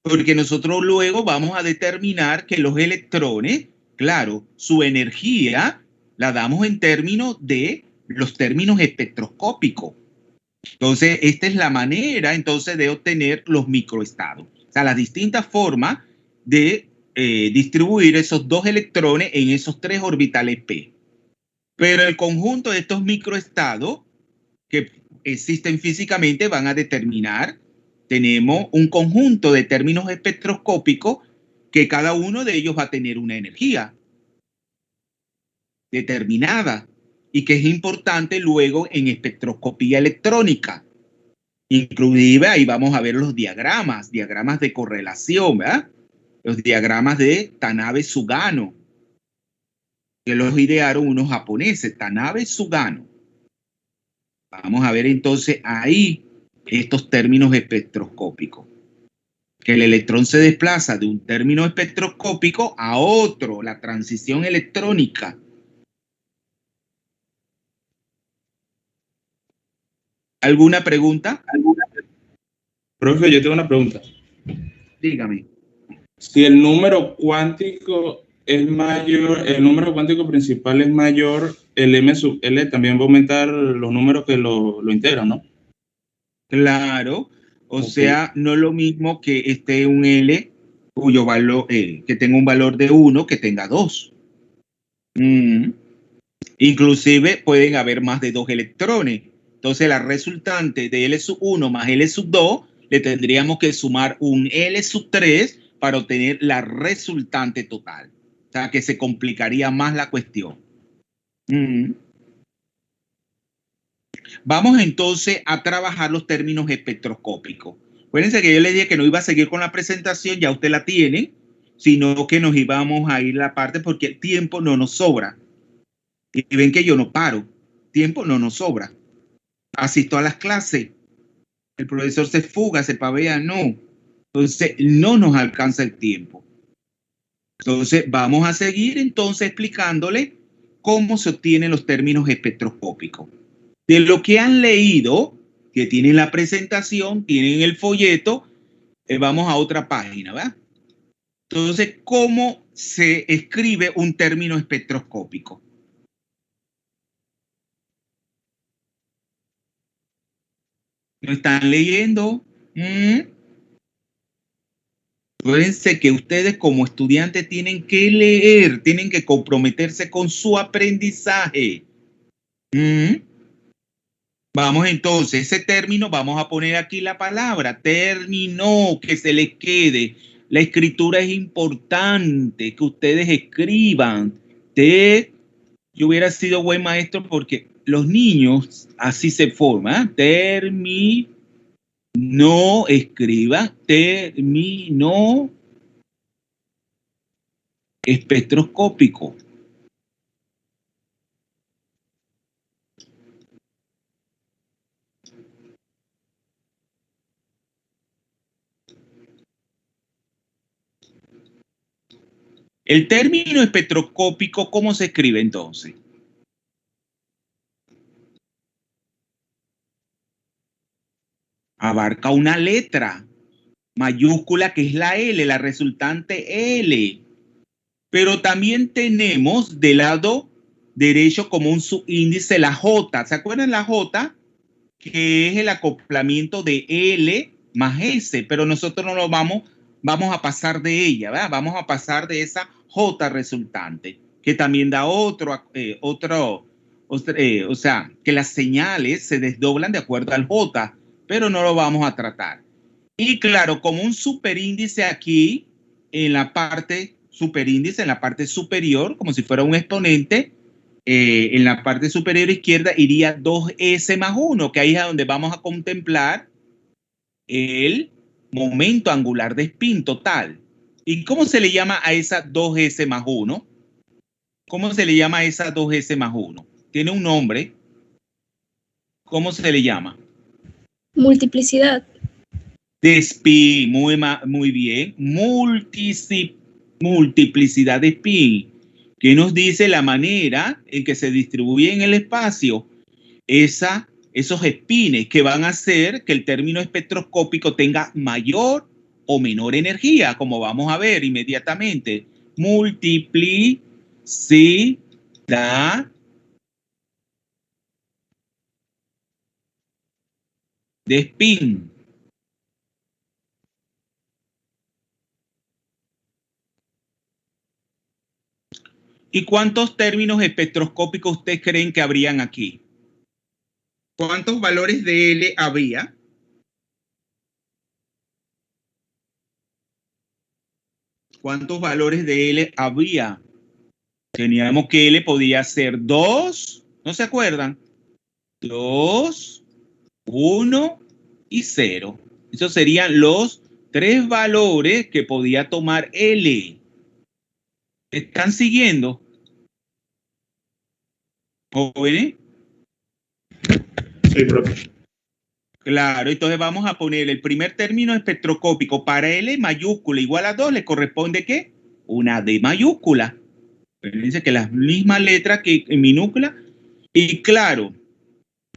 Porque nosotros luego vamos a determinar que los electrones, claro, su energía la damos en términos de los términos espectroscópicos. Entonces, esta es la manera entonces de obtener los microestados. O sea, las distintas formas de distribuir esos dos electrones en esos tres orbitales p. Pero el conjunto de estos microestados que existen físicamente van a determinar, tenemos un conjunto de términos espectroscópicos que cada uno de ellos va a tener una energía determinada y que es importante luego en espectroscopía electrónica. Inclusive ahí vamos a ver los diagramas de correlación, ¿verdad? Los diagramas de Tanabe-Sugano, que los idearon unos japoneses, Tanabe-Sugano. Vamos a ver entonces ahí estos términos espectroscópicos. Que el electrón se desplaza de un término espectroscópico a otro, la transición electrónica. ¿Alguna pregunta? Profe, yo tengo una pregunta. Dígame. Si el número cuántico es mayor, el número cuántico principal es mayor, el M sub L también va a aumentar los números que lo integran, ¿no? Claro. O Okay. sea, no es lo mismo que esté un L cuyo valor, que tenga un valor de 1 que tenga 2. Inclusive pueden haber más de 2 electrones. Entonces la resultante de L sub 1 más L sub 2 le tendríamos que sumar un L sub 3 para obtener la resultante total. O sea que se complicaría más la cuestión. Vamos entonces a trabajar los términos espectroscópicos. Acuérdense que yo les dije que no iba a seguir con la presentación, ya usted la tiene, sino que nos íbamos a ir a la parte porque el tiempo no nos sobra. Y ven que yo no paro, tiempo no nos sobra. Asisto a las clases, el profesor se fuga, se pavea, no. Entonces no nos alcanza el tiempo. Entonces vamos a seguir entonces explicándole cómo se obtienen los términos espectroscópicos. De lo que han leído, que tienen la presentación, tienen el folleto, vamos a otra página, ¿verdad? Entonces, ¿cómo se escribe un término espectroscópico? ¿Lo están leyendo? Acuérdense que ustedes como estudiantes tienen que leer, tienen que comprometerse con su aprendizaje. Vamos entonces, ese término, vamos a poner aquí la palabra, término, que se les quede. La escritura es importante, que ustedes escriban. Yo hubiera sido buen maestro porque los niños así se forman. Término, escriban, término espectroscópico. El término espectroscópico, ¿cómo se escribe entonces? Abarca una letra mayúscula que es la L, la resultante L. Pero también tenemos del lado derecho como un subíndice la J. ¿Se acuerdan la J? Que es el acoplamiento de L más S, pero nosotros no lo vamos a pasar de ella, ¿verdad? Vamos a pasar de esa J resultante, que también da o sea, que las señales se desdoblan de acuerdo al J, pero no lo vamos a tratar. Y claro, como un superíndice aquí, en la parte superíndice, en la parte superior, como si fuera un exponente, en la parte superior izquierda iría 2S más 1, que ahí es donde vamos a contemplar el momento angular de spin total. ¿Y cómo se le llama a esa 2S más 1? ¿Cómo se le llama a esa 2S más 1? Tiene un nombre. ¿Cómo se le llama? Multiplicidad. De spin, muy bien. Multiplicidad de spin, que nos dice la manera en que se distribuye en el espacio esos espines que van a hacer que el término espectroscópico tenga mayor o menor energía, como vamos a ver inmediatamente. Multiplicidad de spin. ¿Y cuántos términos espectroscópicos ustedes creen que habrían aquí? ¿Cuántos valores de L habría? ¿Cuántos valores de L había? Teníamos que L podía ser 2, ¿no se acuerdan? 2, 1 y 0. Esos serían los 3 valores que podía tomar L. ¿Están siguiendo? ¿Jóvenes? Sí, profe. Claro, entonces vamos a poner el primer término espectroscópico para L mayúscula igual a 2, ¿le corresponde qué? Una D mayúscula. Dice que la misma letra que en minúscula. Y claro,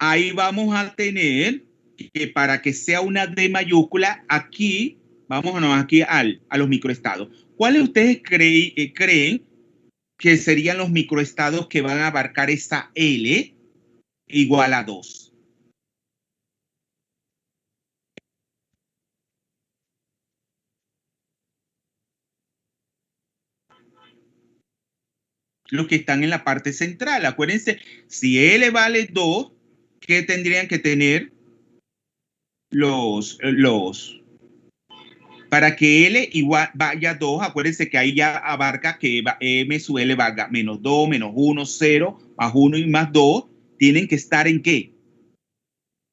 ahí vamos a tener que para que sea una D mayúscula, aquí, vámonos aquí a los microestados. ¿Cuáles ustedes creen que serían los microestados que van a abarcar esa L igual a 2? Los que están en la parte central. Acuérdense, si L vale 2, ¿qué tendrían que tener para que L igual vaya 2? Acuérdense que ahí ya abarca que M sub L valga menos 2, menos 1, 0, más 1 y más 2. Tienen que estar ¿en qué?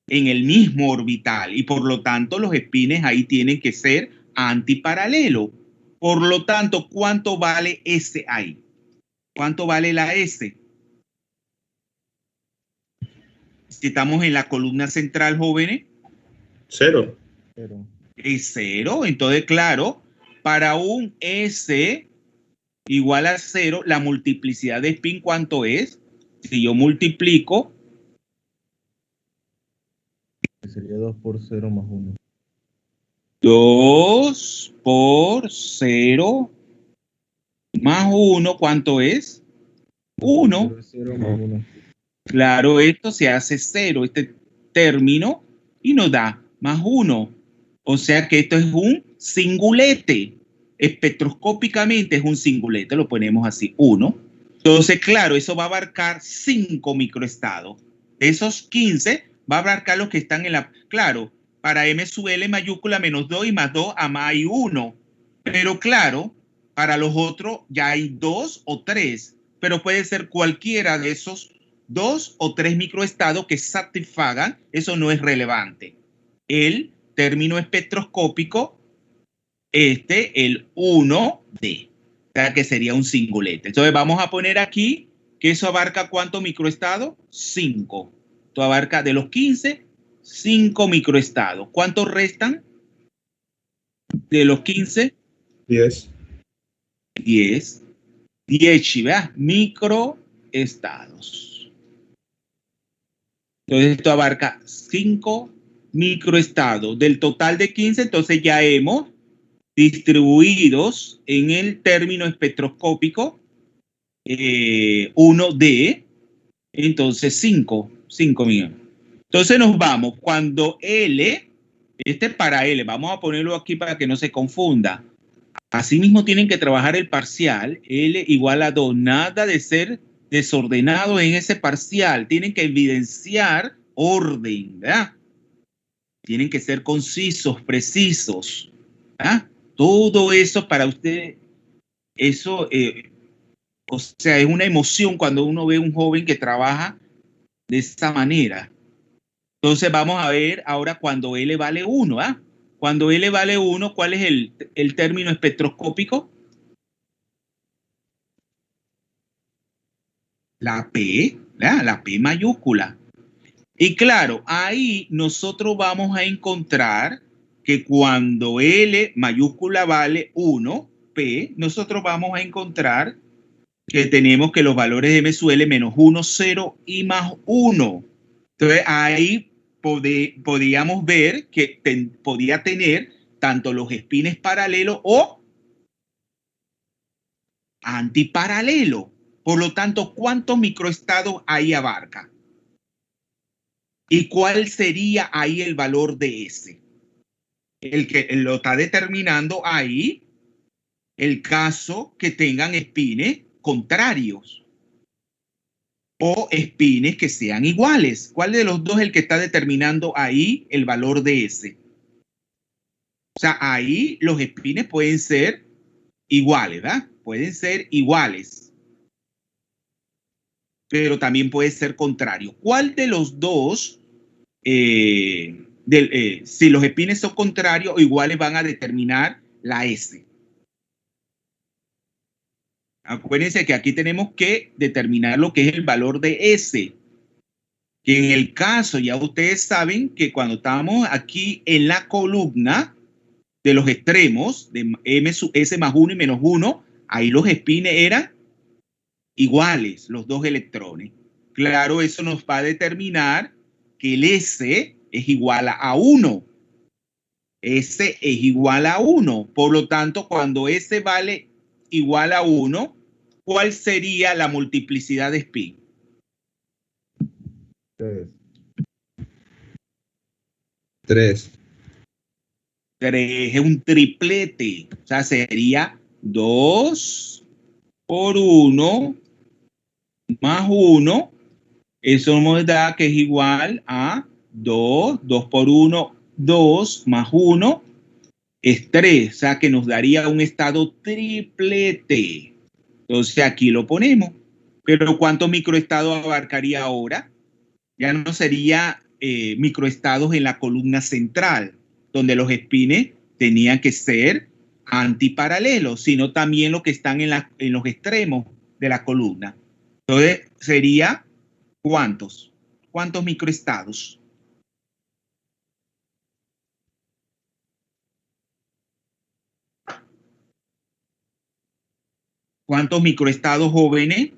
En el mismo orbital. Y por lo tanto, los espines ahí tienen que ser antiparalelos. Por lo tanto, ¿cuánto vale S ahí? ¿Cuánto vale la S? Si estamos en la columna central, jóvenes. 0. Es 0. Entonces, claro, para un S igual a 0, la multiplicidad de spin, ¿cuánto es? Si yo multiplico. Sería 2 por 0 más 1. 2 por 0 más 1, ¿cuánto es? 1. 0 más 1. Claro, esto se hace 0, este término, y nos da más 1. O sea que esto es un singulete. Espectroscópicamente es un singulete, lo ponemos así, 1. Entonces, claro, eso va a abarcar 5 microestados. Esos 15 va a abarcar los que están en la... Claro, para M sub L mayúscula menos 2 y más 2 a más hay 1. Pero claro, para los otros ya hay 2 o 3. Pero puede ser cualquiera de esos 2 o 3 microestados que satisfagan. Eso no es relevante. El término espectroscópico, el 1D. O sea que sería un singulete. Entonces vamos a poner aquí que eso abarca ¿cuántos microestados? 5. Esto abarca de los 15, 5 microestados. ¿Cuántos restan? De los 15. 10. 10. 10, ¿verdad? Microestados. Entonces esto abarca 5 microestados. Del total de 15, entonces ya hemos distribuidos en el término espectroscópico 1D, entonces 5 millones. Entonces nos vamos, cuando L, este es para L, vamos a ponerlo aquí para que no se confunda. Asimismo tienen que trabajar el parcial, L igual a 2, nada de ser desordenado en ese parcial, tienen que evidenciar orden, ¿verdad? Tienen que ser concisos, precisos, ¿verdad? Todo eso para usted, eso, o sea, es una emoción cuando uno ve a un joven que trabaja de esa manera. Entonces vamos a ver ahora cuando L vale 1, ¿ah? Cuando L vale 1, ¿cuál es el término espectroscópico? La P, ¿verdad? La P mayúscula. Y claro, ahí nosotros vamos a encontrar que cuando L mayúscula vale 1, P, nosotros vamos a encontrar que tenemos que los valores de M sub L menos 1, 0 y más 1. Entonces ahí podíamos ver que podía tener tanto los espines paralelos o antiparalelo. Por lo tanto, ¿cuántos microestados ahí abarca? ¿Y cuál sería ahí el valor de ese? El que lo está determinando ahí el caso que tengan espines contrarios o espines que sean iguales. ¿Cuál de los dos es el que está determinando ahí el valor de ese? O sea, ahí los espines pueden ser iguales, ¿verdad? Pueden ser iguales. Pero también puede ser contrario. ¿Cuál de los dos, si los espines son contrarios o iguales, van a determinar la S? Acuérdense que aquí tenemos que determinar lo que es el valor de S. Que en el caso, ya ustedes saben que cuando estábamos aquí en la columna de los extremos, de M sub S más 1 y menos 1, ahí los espines eran iguales, los dos electrones. Claro, eso nos va a determinar que el S es igual a 1. S es igual a 1. Por lo tanto, cuando S vale igual a 1, ¿cuál sería la multiplicidad de spin? 3. 3 es un triplete. O sea, sería 2 por 1 más 1. Eso nos da que es igual a 2. 2 por 1, 2 más 1 es 3. O sea, que nos daría un estado triplete. Entonces aquí lo ponemos. Pero ¿cuántos microestados abarcaría ahora? Ya no sería microestados en la columna central, donde los espines tenían que ser antiparalelos, sino también los que están en los extremos de la columna. Entonces sería ¿cuántos? ¿Cuántos microestados? ¿Cuántos microestados, jóvenes?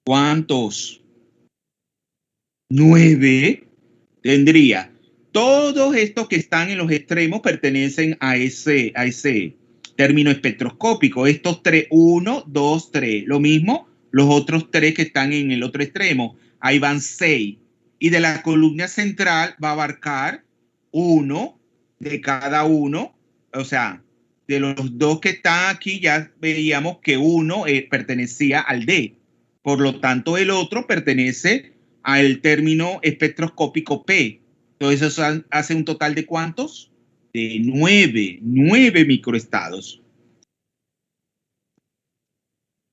¿Cuántos? 9 tendría. Todos estos que están en los extremos pertenecen a ese término espectroscópico. Estos 3, 1, 2, 3. Lo mismo los otros 3 que están en el otro extremo. Ahí van 6. Y de la columna central va a abarcar 1 de cada uno. O sea, de los 2 que están aquí ya veíamos que uno pertenecía al D. Por lo tanto, el otro pertenece al término espectroscópico P. Entonces, eso hace un total de ¿cuántos? De 9 microestados.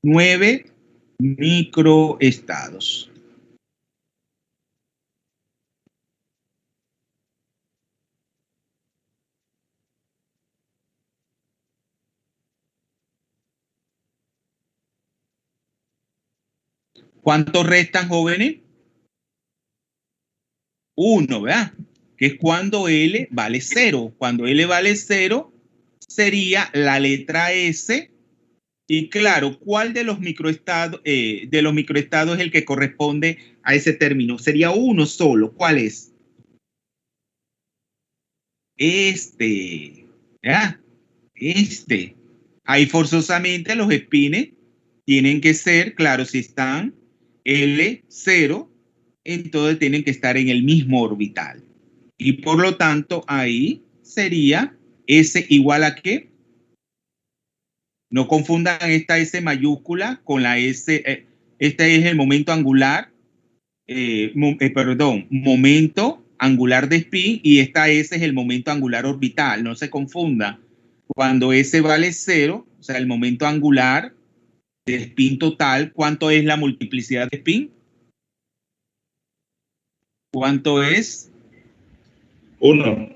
9 microestados. ¿Cuántos restan, jóvenes? 1, ¿verdad? Que es cuando L vale 0. Cuando L vale 0, sería la letra S Y claro, ¿cuál de los microestados es el que corresponde a ese término? Sería uno solo. ¿Cuál es? ¿Ya? Ahí forzosamente los espines tienen que ser, claro, si están L0, entonces tienen que estar en el mismo orbital. Y por lo tanto, ahí sería S igual a ¿qué? No confundan esta S mayúscula con la S. Este es el momento angular, momento angular de spin, y esta S es el momento angular orbital. No se confunda. Cuando S vale 0, o sea, el momento angular de spin total, ¿cuánto es la multiplicidad de spin? ¿Cuánto es? 1.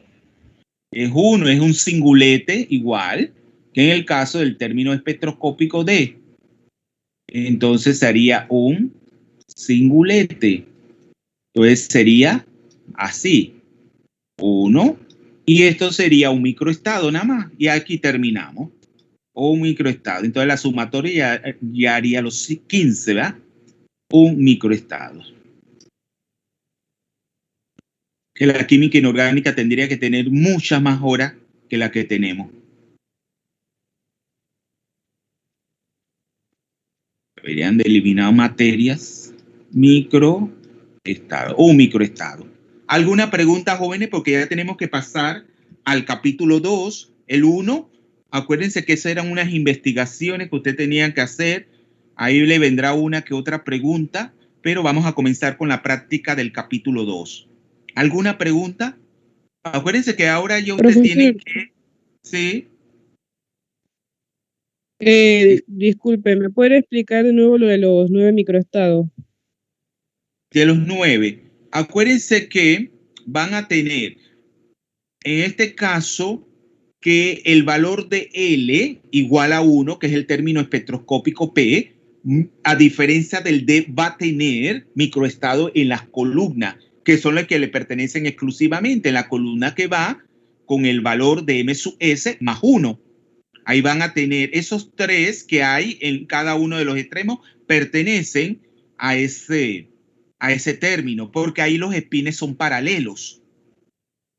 Es 1, es un singulete igual que en el caso del término espectroscópico D. Entonces sería un singulete. Entonces sería así. 1. Y esto sería un microestado nada más. Y aquí terminamos. O un microestado. Entonces la sumatoria ya haría los 15, ¿verdad? Un microestado. Que la química inorgánica tendría que tener muchas más horas que la que tenemos. Deberían de eliminar materias, microestado, un microestado. ¿Alguna pregunta, jóvenes? Porque ya tenemos que pasar al capítulo 2. El 1, acuérdense que esas eran unas investigaciones que ustedes tenían que hacer. Ahí le vendrá una que otra pregunta, pero vamos a comenzar con la práctica del capítulo 2. ¿Alguna pregunta? Acuérdense que ahora ya ustedes tienen que... Sí. Disculpe, ¿me puede explicar de nuevo lo de los 9 microestados? De los 9. Acuérdense que van a tener, en este caso, que el valor de L igual a 1, que es el término espectroscópico P, a diferencia del D, va a tener microestado en las columnas, que son las que le pertenecen exclusivamente, en la columna que va con el valor de M sub S más 1. Ahí van a tener esos 3 que hay en cada uno de los extremos, pertenecen a ese término, porque ahí los espines son paralelos.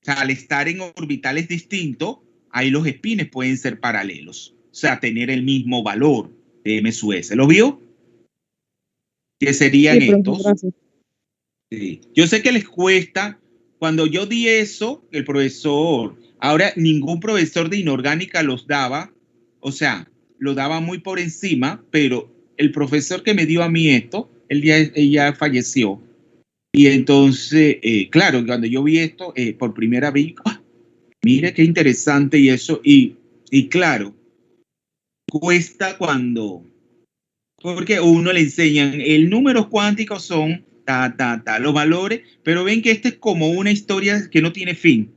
O sea, al estar en orbitales distintos, ahí los espines pueden ser paralelos. O sea, tener el mismo valor de M sub S. ¿Lo vio? ¿Qué serían estos? Gracias. Sí. Yo sé que les cuesta. Cuando yo di eso, el profesor, ahora ningún profesor de inorgánica los daba, o sea, lo daba muy por encima, pero el profesor que me dio a mí esto, él ya falleció. Y entonces, claro, cuando yo vi esto por primera vez, mire qué interesante y eso, y claro, cuesta porque uno le enseñan, el números cuánticos son los valores, pero ven que este es como una historia que no tiene fin.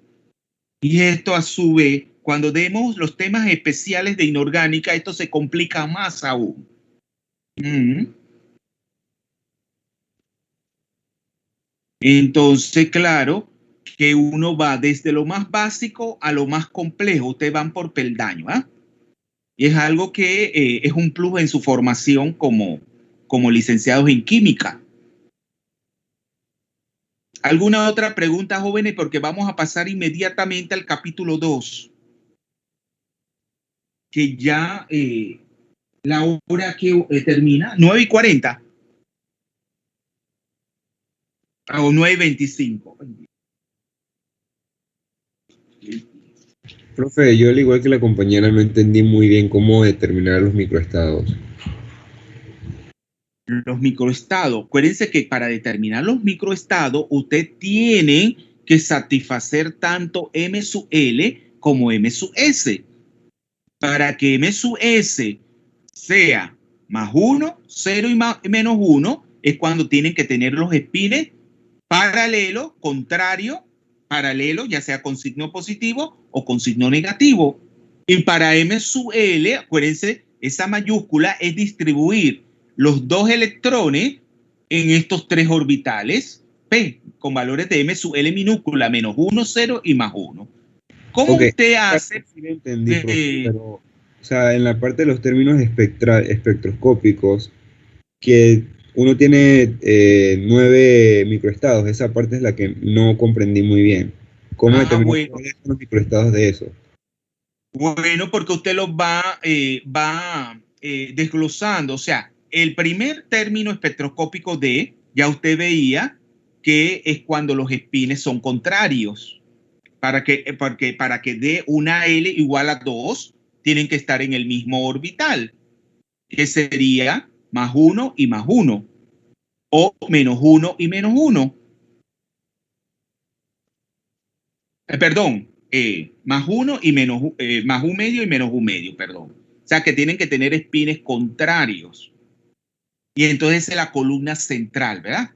Y esto a su vez, cuando demos los temas especiales de inorgánica, esto se complica más aún. Entonces, claro, que uno va desde lo más básico a lo más complejo. Ustedes van por peldaño, ¿ah? Y es algo que es un plus en su formación como licenciados en química. ¿Alguna otra pregunta, jóvenes? Porque vamos a pasar inmediatamente al capítulo 2. Que ya la hora que termina, 9:40. O 9:25. Profe, yo al igual que la compañera no entendí muy bien cómo determinar los microestados. Los microestados. Acuérdense que para determinar los microestados, usted tiene que satisfacer tanto M sub L como M sub S. Para que M sub S sea más 1, 0 y menos 1, es cuando tienen que tener los espines paralelos, contrario, paralelo, ya sea con signo positivo o con signo negativo. Y para M sub L, acuérdense, esa mayúscula es distribuir los 2 electrones en estos 3 orbitales P, con valores de M sub L minúscula, menos 1, 0 y más 1. ¿Cómo usted hace? Sí, entendí, profe, pero o sea, en la parte de los términos espectroscópicos, que uno tiene 9 microestados, esa parte es la que no comprendí muy bien. ¿Cómo determinar Bueno, cuáles son los microestados de eso? bueno, porque usted los va desglosando. O sea, el primer término espectroscópico de, ya usted veía que es cuando los espines son contrarios. Para que dé una L igual a 2, tienen que estar en el mismo orbital, que sería +1 y +1, o -1 y -1. Perdón, +1 y +1 medio y -1 medio, perdón. O sea que tienen que tener espines contrarios. Y entonces es la columna central, ¿verdad?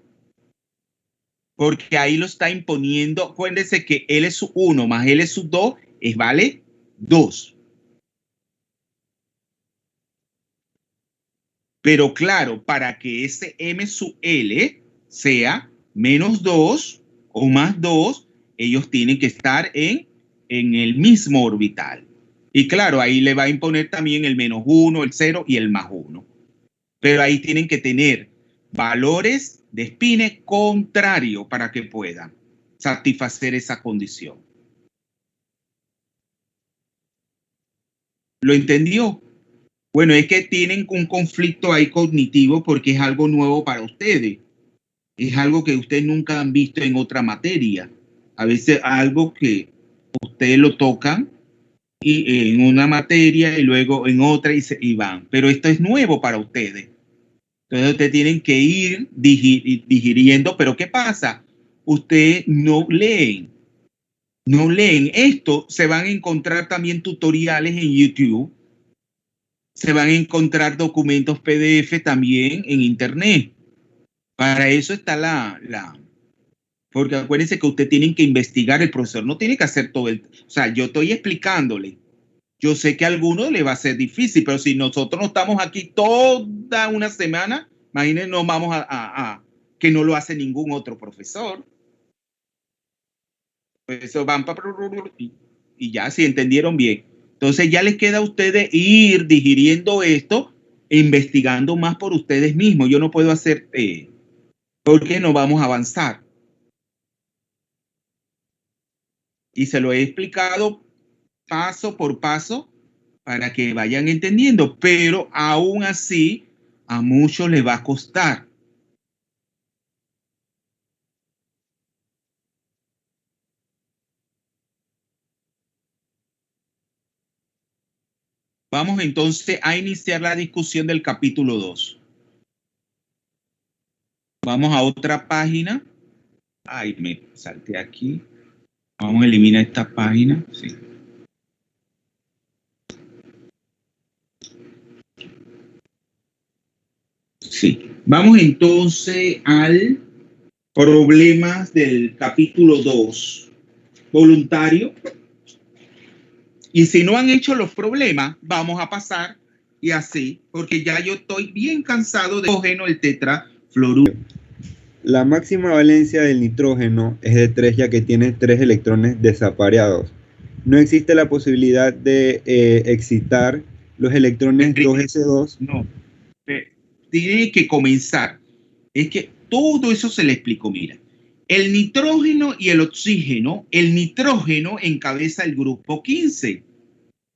Porque ahí lo está imponiendo. Acuérdense que L⁻1 más L⁻2 vale 2. Pero claro, para que ese M⁻L sea -2 o +2, ellos tienen que estar en el mismo orbital. Y claro, ahí le va a imponer también el -1, el 0 y el +1. Pero ahí tienen que tener valores de espine contrario para que puedan satisfacer esa condición. ¿Lo entendió? Bueno, es que tienen un conflicto ahí cognitivo porque es algo nuevo para ustedes. Es algo que ustedes nunca han visto en otra materia. A veces algo que ustedes lo tocan y en una materia y luego en otra y van. Pero esto es nuevo para ustedes. Entonces ustedes tienen que ir digiriendo. Pero ¿qué pasa? Ustedes no leen. No leen. Esto se van a encontrar también tutoriales en YouTube. Se van a encontrar documentos PDF también en internet. Para eso está porque acuérdense que ustedes tienen que investigar, el profesor no tiene que hacer todo o sea, yo estoy explicándole. Yo sé que a algunos le va a ser difícil, pero si nosotros no estamos aquí toda una semana, imagínense, no vamos a que no lo hace ningún otro profesor. Pues eso van para y ya, si entendieron bien. Entonces ya les queda a ustedes ir digiriendo esto e investigando más por ustedes mismos. Yo no puedo hacer porque no vamos a avanzar. Y se lo he explicado paso por paso para que vayan entendiendo, pero aún así a muchos les va a costar. Vamos entonces a iniciar la discusión del capítulo 2. Vamos a otra página. Ay, me salté aquí. Vamos a eliminar esta página. Sí. Sí. Vamos entonces al problema del capítulo 2. Voluntario. Y si no han hecho los problemas, vamos a pasar y así, porque ya yo estoy bien cansado de nitrógeno, el tetrafluoruro. La máxima valencia del nitrógeno es de 3, ya que tiene 3 electrones desapareados. No existe la posibilidad de excitar los electrones 2s2. No, tiene que comenzar. Es que todo eso se le explico. Mira, el nitrógeno y el oxígeno, el nitrógeno encabeza el grupo 15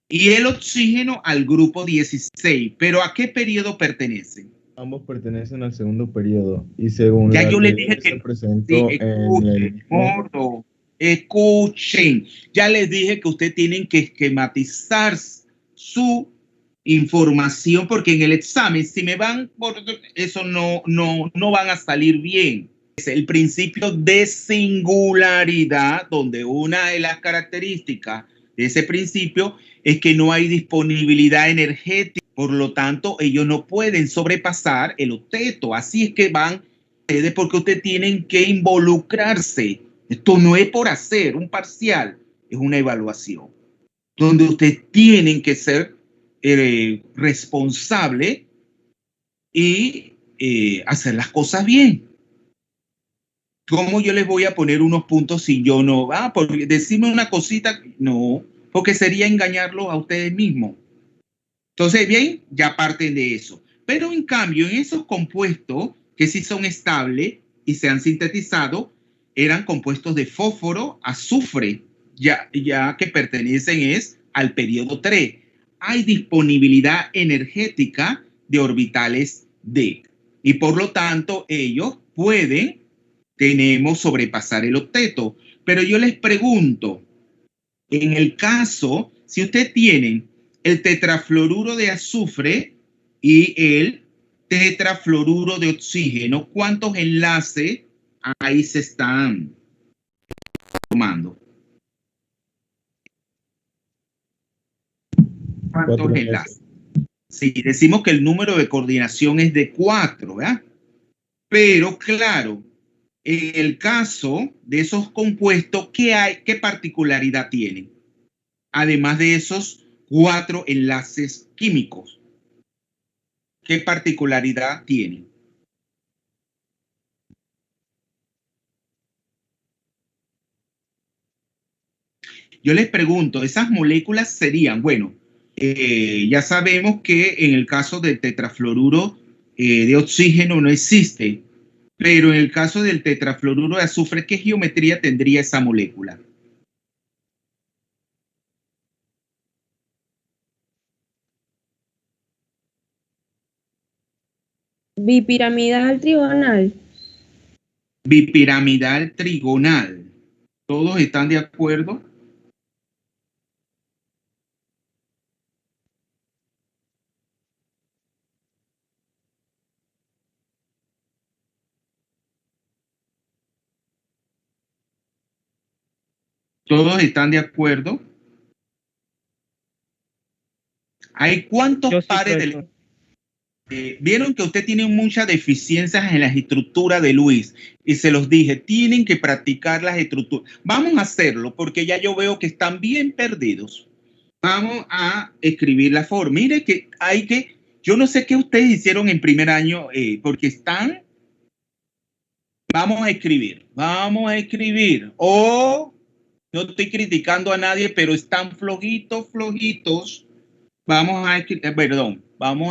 y el oxígeno al grupo 16. ¿Pero a qué periodo pertenecen? Ambos pertenecen al segundo periodo y según ya la yo les dije que se presentó escuchen, ya les dije que ustedes tienen que esquematizar su información porque en el examen si me van por eso no van a salir bien. Es el principio de singularidad, donde una de las características de ese principio es que no hay disponibilidad energética. Por lo tanto, ellos no pueden sobrepasar el octeto. Así es que van ustedes porque ustedes tienen que involucrarse. Esto no es por hacer un parcial, es una evaluación. Donde ustedes tienen que ser responsables y hacer las cosas bien. ¿Cómo yo les voy a poner unos puntos si yo no? Porque decirme una cosita, no, porque sería engañarlos a ustedes mismos. Entonces, bien, ya parten de eso. Pero en cambio, en esos compuestos que sí son estables y se han sintetizado, eran compuestos de fósforo, azufre, ya que pertenecen al periodo 3. Hay disponibilidad energética de orbitales D. Y por lo tanto, ellos tenemos sobrepasar el octeto. Pero yo les pregunto, en el caso, si ustedes tienen el tetrafluoruro de azufre y el tetrafluoruro de oxígeno, ¿cuántos enlaces ahí se están formando? ¿Cuántos enlaces? Sí, decimos que el número de coordinación es de 4, ¿verdad? Pero claro, en el caso de esos compuestos, ¿qué particularidad tienen? Además de esos 4 enlaces químicos, ¿qué particularidad tienen? Yo les pregunto, esas moléculas serían, bueno, ya sabemos que en el caso del tetrafluoruro de oxígeno no existe, pero en el caso del tetrafluoruro de azufre, ¿qué geometría tendría esa molécula? Bipiramidal trigonal. Bipiramidal trigonal. ¿Todos están de acuerdo? ¿Todos están de acuerdo? ¿Hay cuántos pares de... vieron que usted tiene muchas deficiencias en las estructuras de Luis y se los dije, tienen que practicar las estructuras. Vamos a hacerlo porque ya yo veo que están bien perdidos. Vamos a escribir la forma. Mire que yo no sé qué ustedes hicieron en primer año porque están, vamos a escribir. No estoy criticando a nadie, pero están flojitos. Vamos a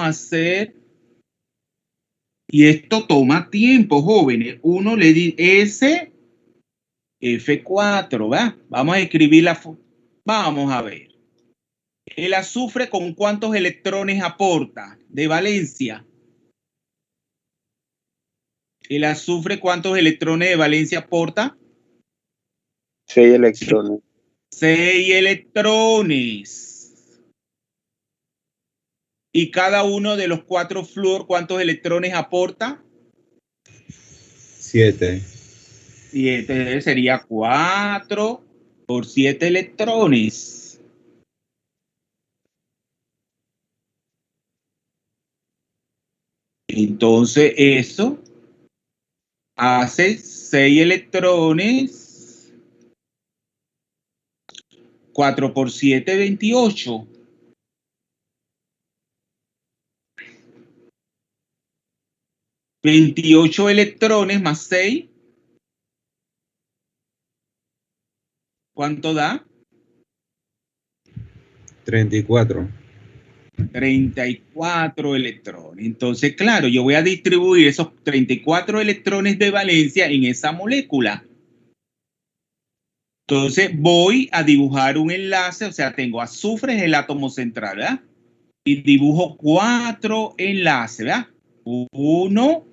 hacer. Y esto toma tiempo, jóvenes. Uno le dice F4, ¿va? Vamos a escribir vamos a ver. El azufre, ¿con cuántos electrones aporta de valencia? El azufre, ¿cuántos electrones de valencia aporta? 6 electrones. 6 electrones. Y cada uno de los 4 flúor, ¿cuántos electrones aporta? 7. 7 sería 4 por 7 electrones. Entonces eso hace 6 electrones. 4 por 7, 28. 28 electrones más 6. ¿Cuánto da? 34. 34 electrones. Entonces, claro, yo voy a distribuir esos 34 electrones de valencia en esa molécula. Entonces, voy a dibujar un enlace, o sea, tengo azufre, es el átomo central, ¿verdad? Y dibujo 4 enlaces, ¿verdad? 1,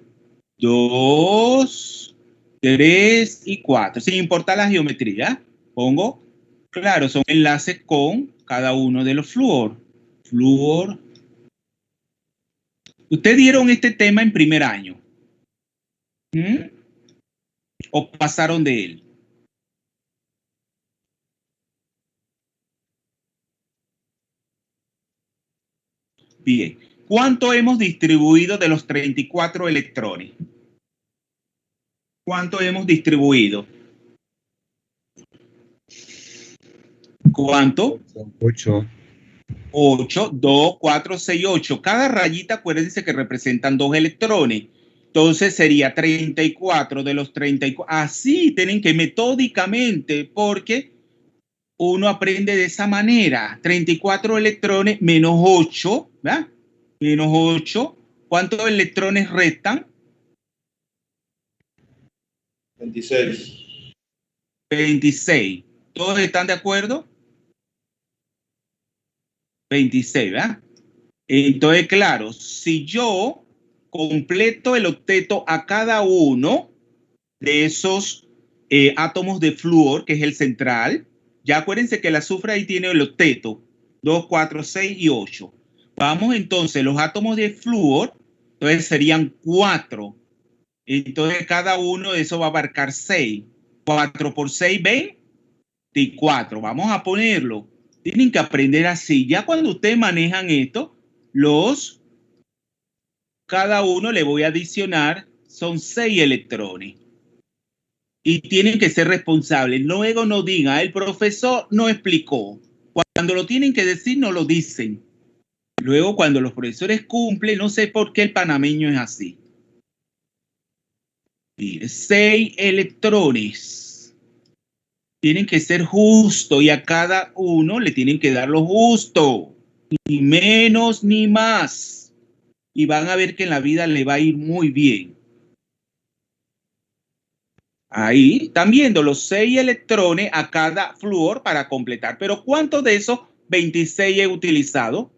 2, 3 y 4. Sin importar la geometría, pongo, claro, son enlaces con cada uno de los flúor. ¿Ustedes dieron este tema en primer año? ¿O pasaron de él? Bien. ¿Cuánto hemos distribuido de los 34 electrones? ¿Cuánto hemos distribuido? ¿Cuánto? 8. 8, 2, 4, 6, 8. Cada rayita, acuérdense que representan 2 electrones. Entonces sería 34 de los 34. Así tienen que metódicamente, porque uno aprende de esa manera. 34 electrones menos 8 ¿verdad? Menos 8. ¿Cuántos electrones restan? 26. 26. ¿Todos están de acuerdo? 26, ¿verdad? Entonces, claro, si yo completo el octeto a cada uno de esos átomos de flúor, que es el central, ya acuérdense que el azufre ahí tiene el octeto, 2, 4, 6 y 8. Vamos entonces, los átomos de flúor, entonces serían 4. Entonces cada uno de esos va a abarcar 6. 4 por 6, 24. Vamos a ponerlo. Tienen que aprender así. Ya cuando ustedes manejan esto, cada uno le voy a adicionar, son 6 electrones. Y tienen que ser responsables. Luego no digan, el profesor no explicó. Cuando lo tienen que decir, no lo dicen. Luego, cuando los profesores cumplen, no sé por qué el panameño es así. 6 electrones. Tienen que ser justos y a cada uno le tienen que dar lo justo. Ni menos ni más. Y van a ver que en la vida le va a ir muy bien. Ahí están viendo los 6 electrones a cada flúor para completar. Pero ¿cuántos de esos 26 he utilizado?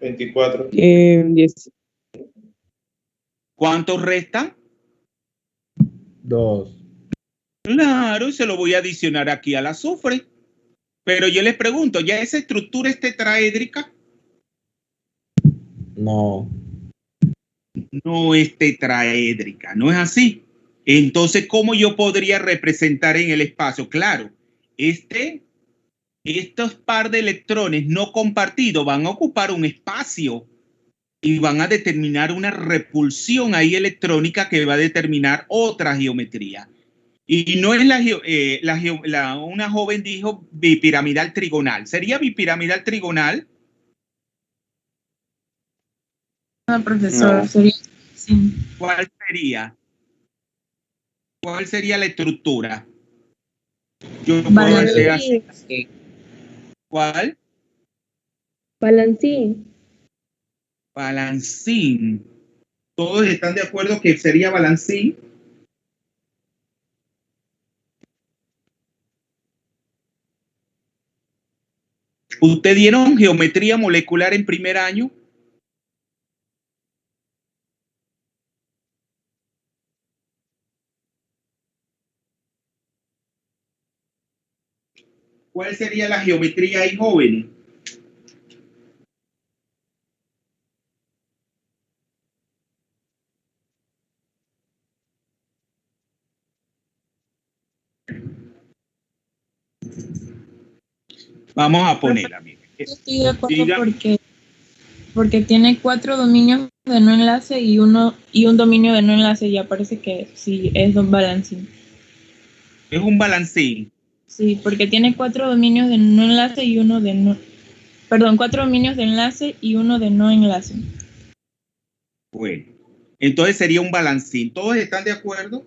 $24. 10. ¿Cuántos restan? 2. Claro, y se lo voy a adicionar aquí al azufre. Pero yo les pregunto, ¿ya esa estructura es tetraédrica? No. No es tetraédrica, ¿no es así? Entonces, ¿cómo yo podría representar en el espacio? Claro, estos par de electrones no compartidos van a ocupar un espacio y van a determinar una repulsión ahí electrónica que va a determinar otra geometría. Y no es una joven dijo bipiramidal trigonal. ¿Sería bipiramidal trigonal? No, profesor, No. sería sí. ¿Cuál sería? ¿Cuál sería la estructura? Yo puedo hacer así. ¿Cuál? Balancín. Balancín. ¿Todos están de acuerdo que sería balancín? ¿Usted dieron geometría molecular en primer año? ¿Cuál sería la geometría ahí, jóvenes? Vamos a ponerla. Estoy de acuerdo porque tiene 4 dominios de no enlace y un dominio de no enlace, y aparece que sí es un balancín. Es un balancín. Sí, porque tiene 4 dominios de no enlace y uno de no... Perdón, 4 dominios de enlace y uno de no enlace. Bueno, entonces sería un balancín. ¿Todos están de acuerdo?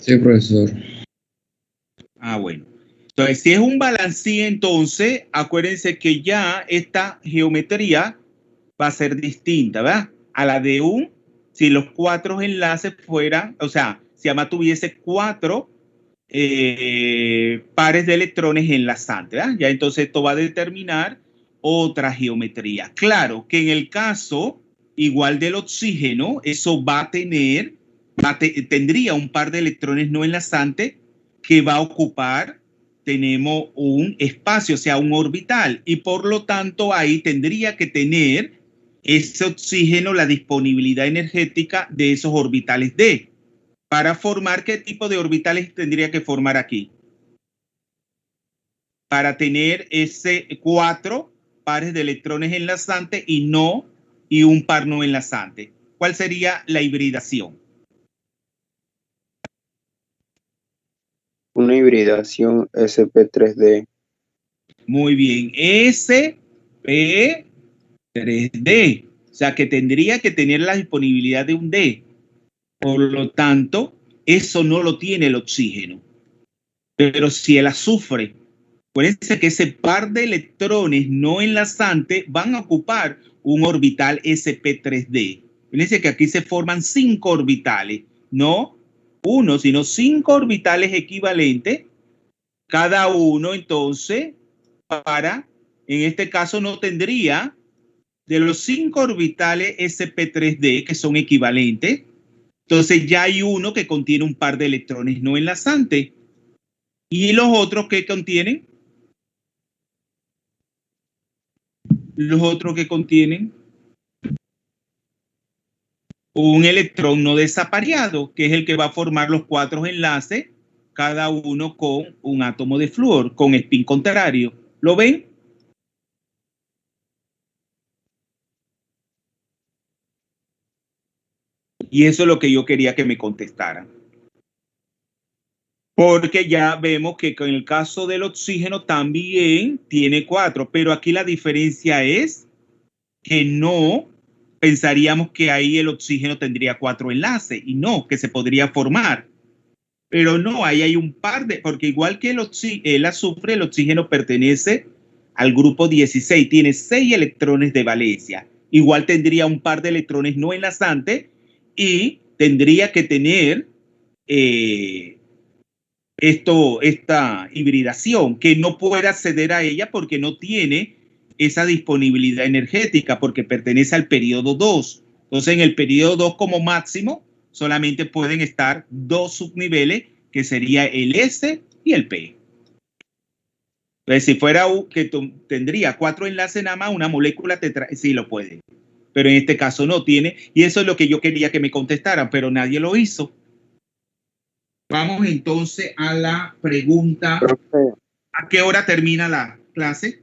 Sí, profesor. Ah, bueno. Entonces, si es un balancín, entonces, acuérdense que ya esta geometría va a ser distinta, ¿verdad? A la de si los 4 enlaces fueran, o sea, si AMA tuviese 4 pares de electrones enlazantes, ¿verdad? Ya entonces esto va a determinar otra geometría. Claro que en el caso igual del oxígeno, eso va a tendría un par de electrones no enlazantes que va a ocupar, tenemos un espacio, o sea, un orbital, y por lo tanto ahí tendría que tener ese oxígeno la disponibilidad energética de esos orbitales D. Para formar, ¿qué tipo de orbitales tendría que formar aquí? Para tener ese 4 pares de electrones enlazantes y un par no enlazante. ¿Cuál sería la hibridación? Una hibridación sp3d. Muy bien, sp3d. O sea que tendría que tener la disponibilidad de un D. Por lo tanto, Eso no lo tiene el oxígeno. Pero si el azufre, acuérdense que ese par de electrones no enlazantes van a ocupar un orbital sp3d. Fíjense que aquí se forman 5 orbitales, no 1, sino 5 orbitales equivalentes, cada uno entonces en este caso no tendría, de los 5 orbitales sp3d que son equivalentes, entonces ya hay uno que contiene un par de electrones no enlazantes. ¿Y los otros que contienen? Los otros que contienen un electrón no desapareado, que es el que va a formar los 4 enlaces, cada uno con un átomo de flúor, con spin contrario. ¿Lo ven? Y eso es lo que yo quería que me contestaran. Porque ya vemos que con el caso del oxígeno también tiene 4, pero aquí la diferencia es que no pensaríamos que ahí el oxígeno tendría 4 enlaces y no, que se podría formar. Pero no, ahí hay un par de, porque igual que el azufre, el oxígeno pertenece al grupo 16, tiene 6 electrones de valencia. Igual tendría un par de electrones no enlazantes y tendría que tener esta hibridación, que no puede acceder a ella porque no tiene esa disponibilidad energética, porque pertenece al periodo 2. Entonces, en el periodo 2 como máximo, solamente pueden estar 2 subniveles, que sería el S y el P. Entonces, si fuera que tendría 4 enlaces nada más, una molécula sí lo puede. Pero en este caso no tiene, y eso es lo que yo quería que me contestaran, pero nadie lo hizo. Vamos entonces a la pregunta. ¿A qué hora termina la clase?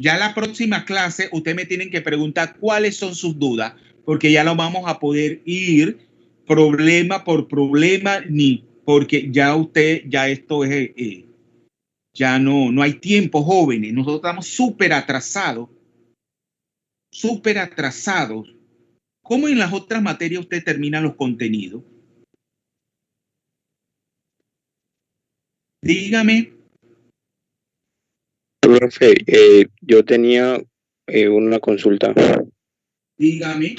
Ya la próxima clase, ustedes me tienen que preguntar cuáles son sus dudas, porque ya lo vamos a poder ir problema por problema, porque ya esto es, ya no hay tiempo, jóvenes. Nosotros estamos súper atrasados. ¿Cómo en las otras materias usted termina los contenidos? Dígame. Profe, yo tenía una consulta. Dígame.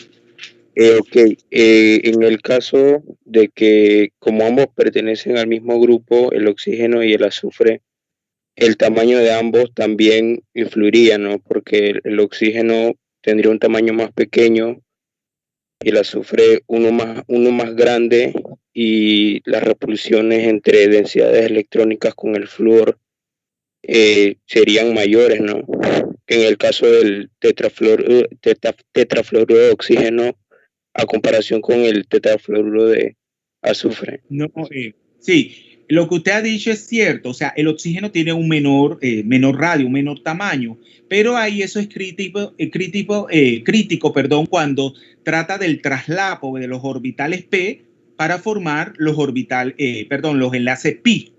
Ok, en el caso de que como ambos pertenecen al mismo grupo, el oxígeno y el azufre, el tamaño de ambos también influiría, ¿no? Porque el oxígeno tendría un tamaño más pequeño y el azufre uno más grande, y las repulsiones entre densidades electrónicas con el flúor serían mayores, ¿no? En el caso del tetrafluoruro de oxígeno a comparación con el tetrafluoruro de azufre. No, sí, lo que usted ha dicho es cierto, o sea, el oxígeno tiene un menor radio, un menor tamaño, pero ahí eso es crítico, cuando trata del traslapo de los orbitales P para formar los enlaces pi.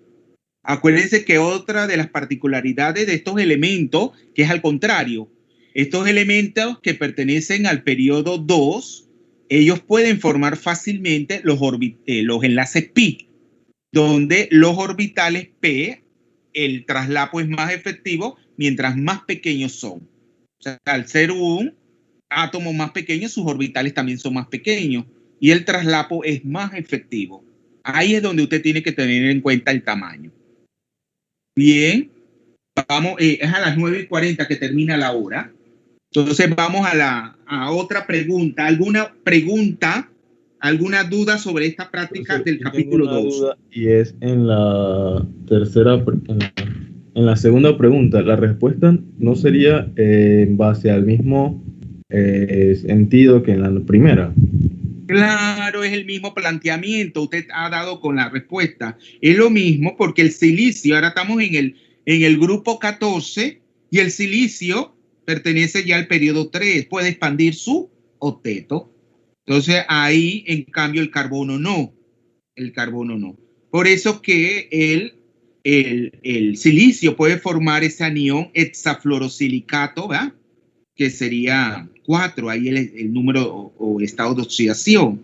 Acuérdense que otra de las particularidades de estos elementos, que es al contrario, estos elementos que pertenecen al periodo 2, ellos pueden formar fácilmente los enlaces pi, donde los orbitales P, el traslapo es más efectivo mientras más pequeños son. O sea, al ser un átomo más pequeño, sus orbitales también son más pequeños y el traslapo es más efectivo. Ahí es donde usted tiene que tener en cuenta el tamaño. Bien, vamos, es a las 9:40 que termina la hora. Entonces vamos a otra pregunta. ¿Alguna pregunta, alguna duda sobre esta práctica del capítulo 2? Y es en la en la segunda pregunta. La respuesta no sería en base al mismo sentido que en la primera. Claro, es el mismo planteamiento. Usted ha dado con la respuesta. Es lo mismo porque el silicio, ahora estamos en el grupo 14 y el silicio pertenece ya al periodo 3. Puede expandir su octeto. Entonces ahí, en cambio, el carbono no. Por eso que el silicio puede formar ese anión hexafluorosilicato, ¿verdad? Que sería 4, ahí el número o estado de oxidación.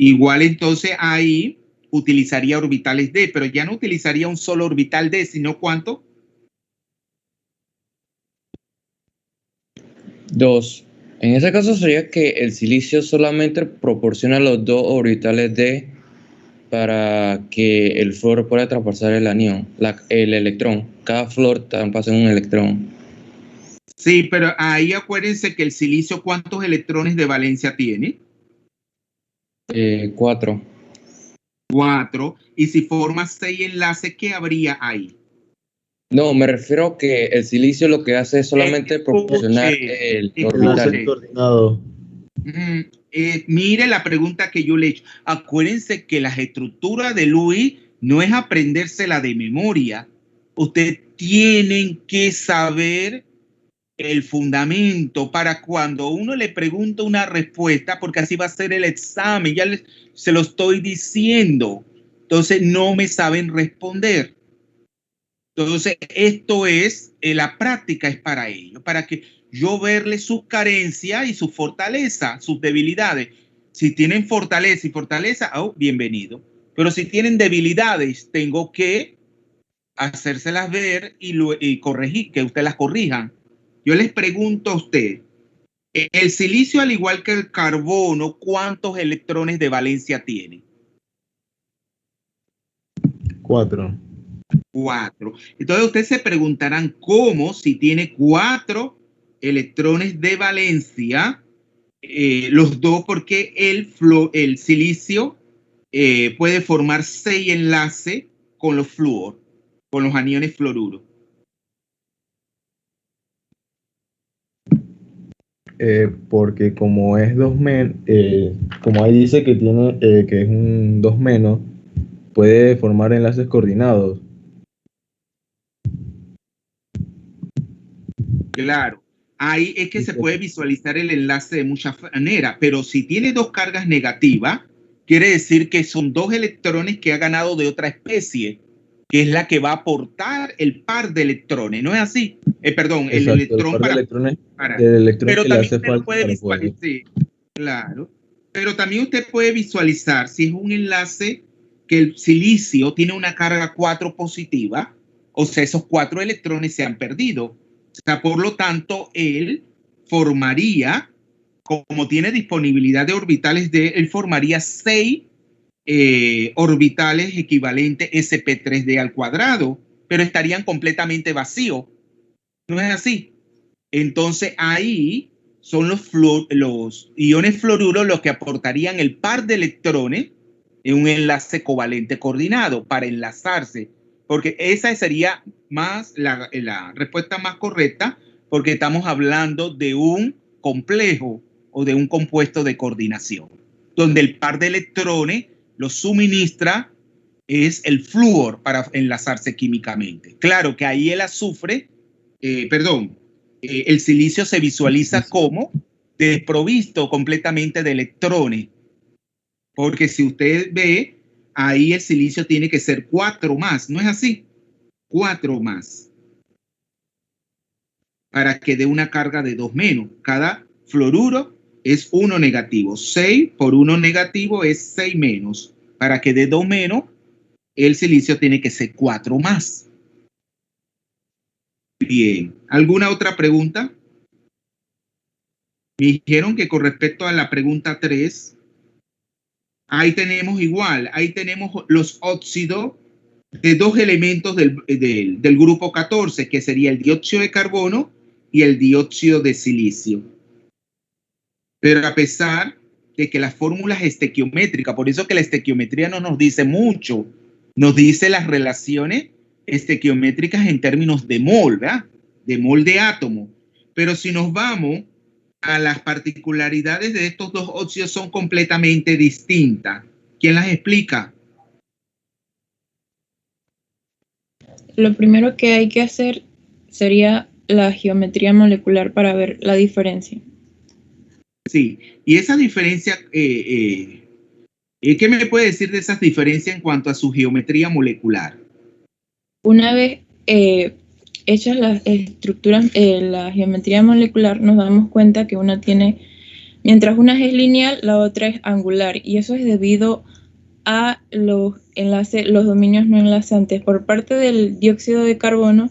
Igual entonces ahí utilizaría orbitales D, pero ya no utilizaría un solo orbital D, sino ¿cuánto? 2. En ese caso sería que el silicio solamente proporciona los 2 orbitales D para que el flúor pueda traspasar el anión, el electrón. Cada flúor traspasa un electrón. Sí, pero ahí acuérdense que el silicio, ¿cuántos electrones de valencia tiene? 4. 4. Y si forma 6 enlaces, ¿qué habría ahí? No, me refiero que el silicio lo que hace es solamente proporcionar el orbital. Coordinado. Mire la pregunta que yo le he hecho. Acuérdense que las estructuras de Lewis no es aprendérsela de memoria. Ustedes tienen que saber el fundamento para cuando uno le pregunta una respuesta, porque así va a ser el examen, ya se lo estoy diciendo. Entonces no me saben responder. Entonces esto es, la práctica es para ello, para que yo verle sus carencias y su fortaleza, sus debilidades. Si tienen fortaleza y fortaleza, oh, bienvenido. Pero si tienen debilidades, tengo que hacérselas ver y corregir, que ustedes las corrijan. Yo les pregunto a usted, el silicio, al igual que el carbono, ¿cuántos electrones de valencia tiene? 4. 4. Entonces ustedes se preguntarán cómo, si tiene 4 electrones de valencia, los dos, porque el silicio puede formar 6 enlaces con los flúor, con los aniones fluoruro. Porque como es 2 menos, como ahí dice que tiene que es un 2 menos, puede formar enlaces coordinados. Claro, ahí es que se puede visualizar el enlace de muchas maneras, pero si tiene 2 cargas negativas, quiere decir que son 2 electrones que ha ganado de otra especie, que es la que va a aportar el par de electrones, ¿no es así? Perdón, Exacto, el electrón el para... el electrón Pero que le también hace usted lo falta puede para poder. visualizar, sí, claro. Pero también usted puede visualizar si es un enlace que el silicio tiene una carga 4 positiva, o sea, esos 4 electrones se han perdido. O sea, por lo tanto, él formaría, como tiene disponibilidad de orbitales D, él formaría 6 orbitales equivalentes sp3d al cuadrado, pero estarían completamente vacíos. ¿No es así? Entonces ahí son los iones fluoruro los que aportarían el par de electrones en un enlace covalente coordinado para enlazarse, porque esa sería más la respuesta más correcta, porque estamos hablando de un complejo o de un compuesto de coordinación, donde el par de electrones lo suministra es el flúor para enlazarse químicamente. Claro que ahí el azufre, el silicio se visualiza como desprovisto completamente de electrones, porque si usted ve, ahí el silicio tiene que ser 4 más, ¿no es así? 4 más, para que dé una carga de 2 menos. Cada fluoruro es 1 negativo, 6 por 1 negativo es 6 menos, para que dé 2 menos, el silicio tiene que ser 4 más. Bien, ¿alguna otra pregunta? Me dijeron que con respecto a la pregunta 3, ahí tenemos igual, ahí tenemos los óxidos de 2 elementos del grupo 14, que sería el dióxido de carbono y el dióxido de silicio. Pero a pesar de que la fórmula es estequiométrica, por eso que la estequiometría no nos dice mucho, nos dice las relaciones estequiométricas en términos de mol, ¿verdad? De mol de átomo. Pero si nos vamos a las particularidades de estos 2 óxidos, son completamente distintas. ¿Quién las explica? Lo primero que hay que hacer sería la geometría molecular para ver la diferencia. Sí, y esa diferencia, ¿qué me puede decir de esas diferencias en cuanto a su geometría molecular? Una vez hechas las estructuras, la geometría molecular, nos damos cuenta que una tiene Mientras una es lineal, la otra es angular, y eso es debido a los dominios no enlazantes. Por parte del dióxido de carbono,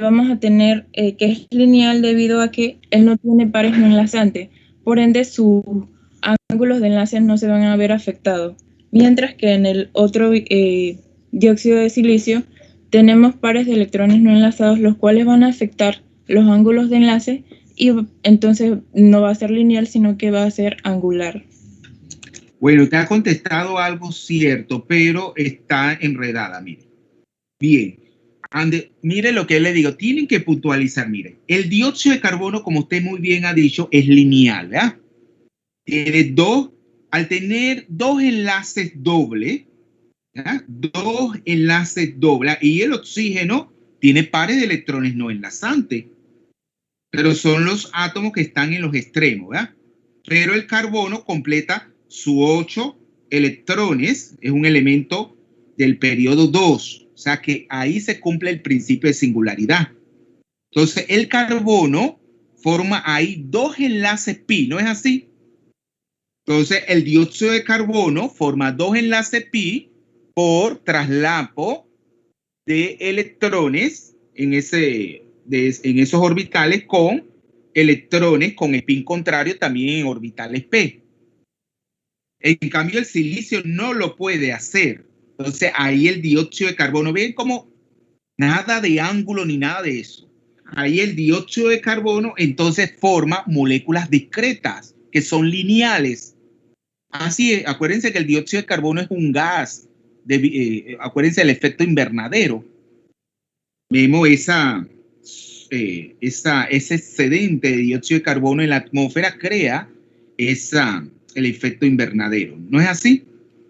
vamos a tener que es lineal debido a que él no tiene pares no enlazantes, por ende sus ángulos de enlace no se van a ver afectados, mientras que en el otro dióxido de silicio tenemos pares de electrones no enlazados, los cuales van a afectar los ángulos de enlace, y entonces no va a ser lineal, sino que va a ser angular. Bueno, te ha contestado algo cierto, pero está enredada, mire. Bien, mire lo que le digo, tienen que puntualizar, mire. El dióxido de carbono, como usted muy bien ha dicho, es lineal, ¿verdad? Tiene al tener dos enlaces dobles, ¿verdad? Dos enlaces dobles, y el oxígeno tiene pares de electrones no enlazantes, pero son los átomos que están en los extremos, ¿verdad? Pero el carbono completa sus 8 electrones, es un elemento del periodo 2, o sea que ahí se cumple el principio de singularidad. Entonces el carbono forma ahí dos enlaces pi, ¿no es así? Entonces el dióxido de carbono forma dos enlaces pi por traslapo de electrones en esos orbitales con electrones con spin contrario también en orbitales p. En cambio, el silicio no lo puede hacer. Entonces, ahí el dióxido de carbono, ven como nada de ángulo ni nada de eso. Ahí el dióxido de carbono entonces forma moléculas discretas que son lineales. Así es, acuérdense que el dióxido de carbono es un gas. Acuérdense del efecto invernadero. Vemos ese excedente de dióxido de carbono en la atmósfera crea el efecto invernadero. ¿No es así?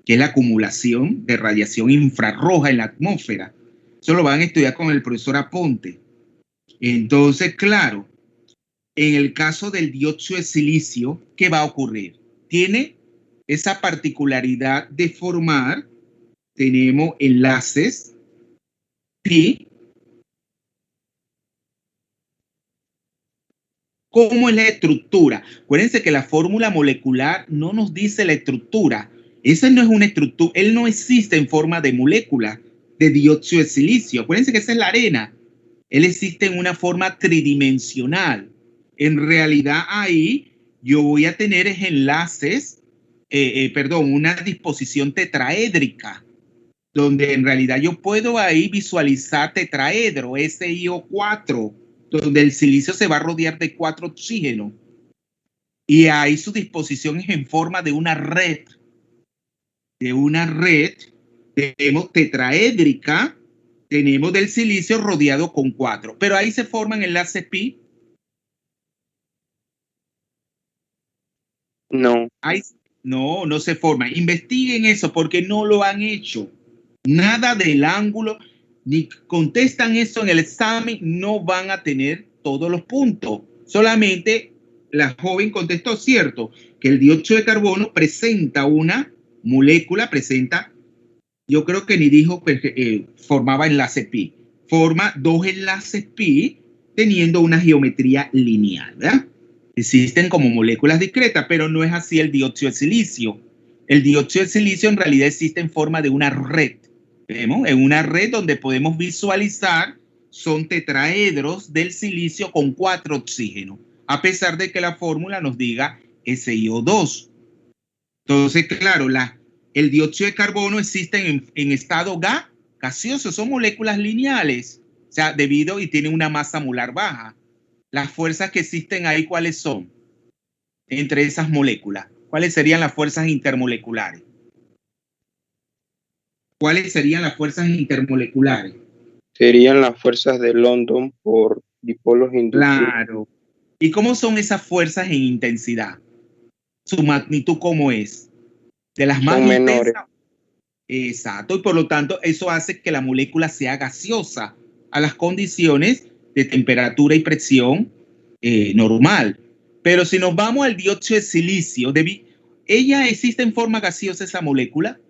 Que es la acumulación de radiación infrarroja en la atmósfera. Eso lo van a estudiar con el profesor Aponte. Entonces, claro, en el caso del dióxido de silicio, ¿qué va a ocurrir? Tiene esa particularidad de formar, tenemos enlaces pi. ¿Cómo es la estructura? Acuérdense que la fórmula molecular no nos dice la estructura. Esa no es una estructura, él no existe en forma de molécula de dióxido de silicio. Acuérdense que esa es la arena. Él existe en una forma tridimensional. En realidad ahí yo voy a tener enlaces, una disposición tetraédrica, donde en realidad yo puedo ahí visualizar tetraedro, SiO4, donde el silicio se va a rodear de 4 oxígenos. Y ahí su disposición es en forma de una red. Tenemos tetraédrica, tenemos del silicio rodeado con 4. Pero ahí se forman enlaces pi. No. No se forman. Investiguen eso porque no lo han hecho. Nada del ángulo, ni contestan eso en el examen, no van a tener todos los puntos. Solamente la joven contestó, cierto, que el dióxido de carbono presenta una molécula, yo creo que ni dijo que formaba enlace pi. Forma dos enlaces pi teniendo una geometría lineal, ¿verdad? Existen como moléculas discretas, pero no es así el dióxido de silicio. El dióxido de silicio en realidad existe en forma de una red. ¿Vemos? En una red donde podemos visualizar son tetraedros del silicio con 4 oxígenos, a pesar de que la fórmula nos diga SiO2. Entonces, claro, el dióxido de carbono existe en estado gaseoso, son moléculas lineales, o sea, y tiene una masa molar baja. Las fuerzas que existen ahí, ¿cuáles son? Entre esas moléculas, ¿cuáles serían las fuerzas intermoleculares? ¿Cuáles serían las fuerzas intermoleculares? Serían las fuerzas de London por dipolos inducidos. Claro. ¿Y cómo son esas fuerzas en intensidad? ¿Su magnitud cómo es? De las más menores. Exacto. Y por lo tanto, eso hace que la molécula sea gaseosa a las condiciones de temperatura y presión normal. Pero si nos vamos al dióxido de silicio, ¿ella existe en forma gaseosa esa molécula?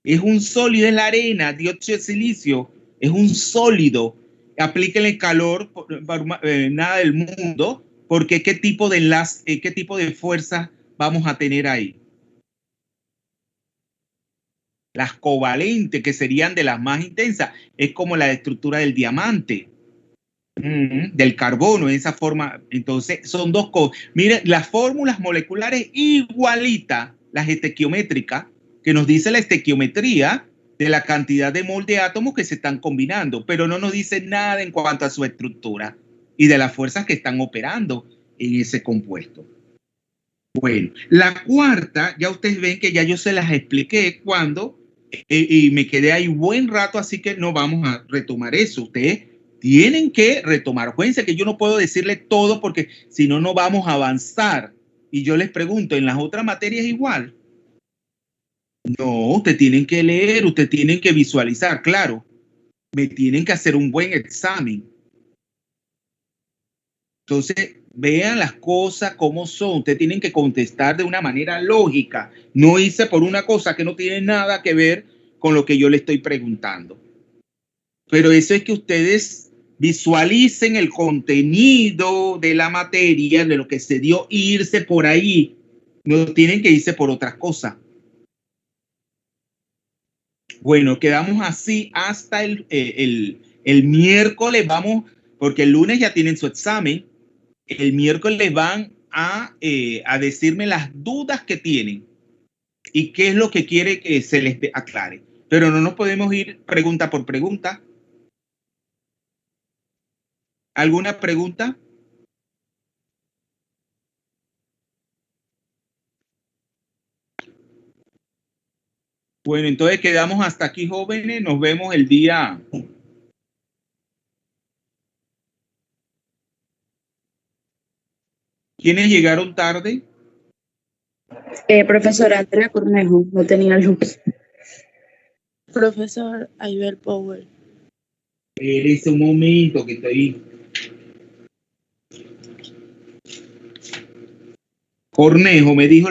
Es un sólido, es la arena, dióxido de silicio, es un sólido. aplíquenle calor, nada del mundo, porque ¿qué tipo de enlace, qué tipo de fuerza vamos a tener ahí? Las covalentes, que serían de las más intensas, es como la estructura del diamante, del carbono, en esa forma. Entonces, son dos cosas. Miren, las fórmulas moleculares igualitas, las estequiométricas, que nos dice la estequiometría de la cantidad de mol de átomos que se están combinando, pero no nos dice nada en cuanto a su estructura y de las fuerzas que están operando en ese compuesto. Bueno, la cuarta, ya ustedes ven que ya yo se las expliqué cuando, y me quedé ahí buen rato, así que no vamos a retomar eso. Ustedes tienen que retomar. Acuérdense que yo no puedo decirle todo porque si no, no vamos a avanzar. Y yo les pregunto, ¿en las otras materias igual? No, ustedes tienen que leer, ustedes tienen que visualizar, claro. Me tienen que hacer un buen examen. Entonces, vean las cosas como son. Ustedes tienen que contestar de una manera lógica. No hice por una cosa que no tiene nada que ver con lo que yo le estoy preguntando. Pero eso es que ustedes visualicen el contenido de la materia, de lo que se dio, e irse por ahí. No tienen que irse por otras cosas. Bueno, quedamos así hasta el miércoles. Vamos, porque el lunes ya tienen su examen. El miércoles van a decirme las dudas que tienen y qué es lo que quiere que se les aclare. Pero no nos podemos ir pregunta por pregunta. ¿Alguna pregunta? Bueno, entonces quedamos hasta aquí, jóvenes. Nos vemos el día. ¿Quiénes llegaron tarde? Profesor Andrea Cornejo, no tenía luz. Profesor Aibel Powell. Espérese un momento que estoy. Cornejo me dijo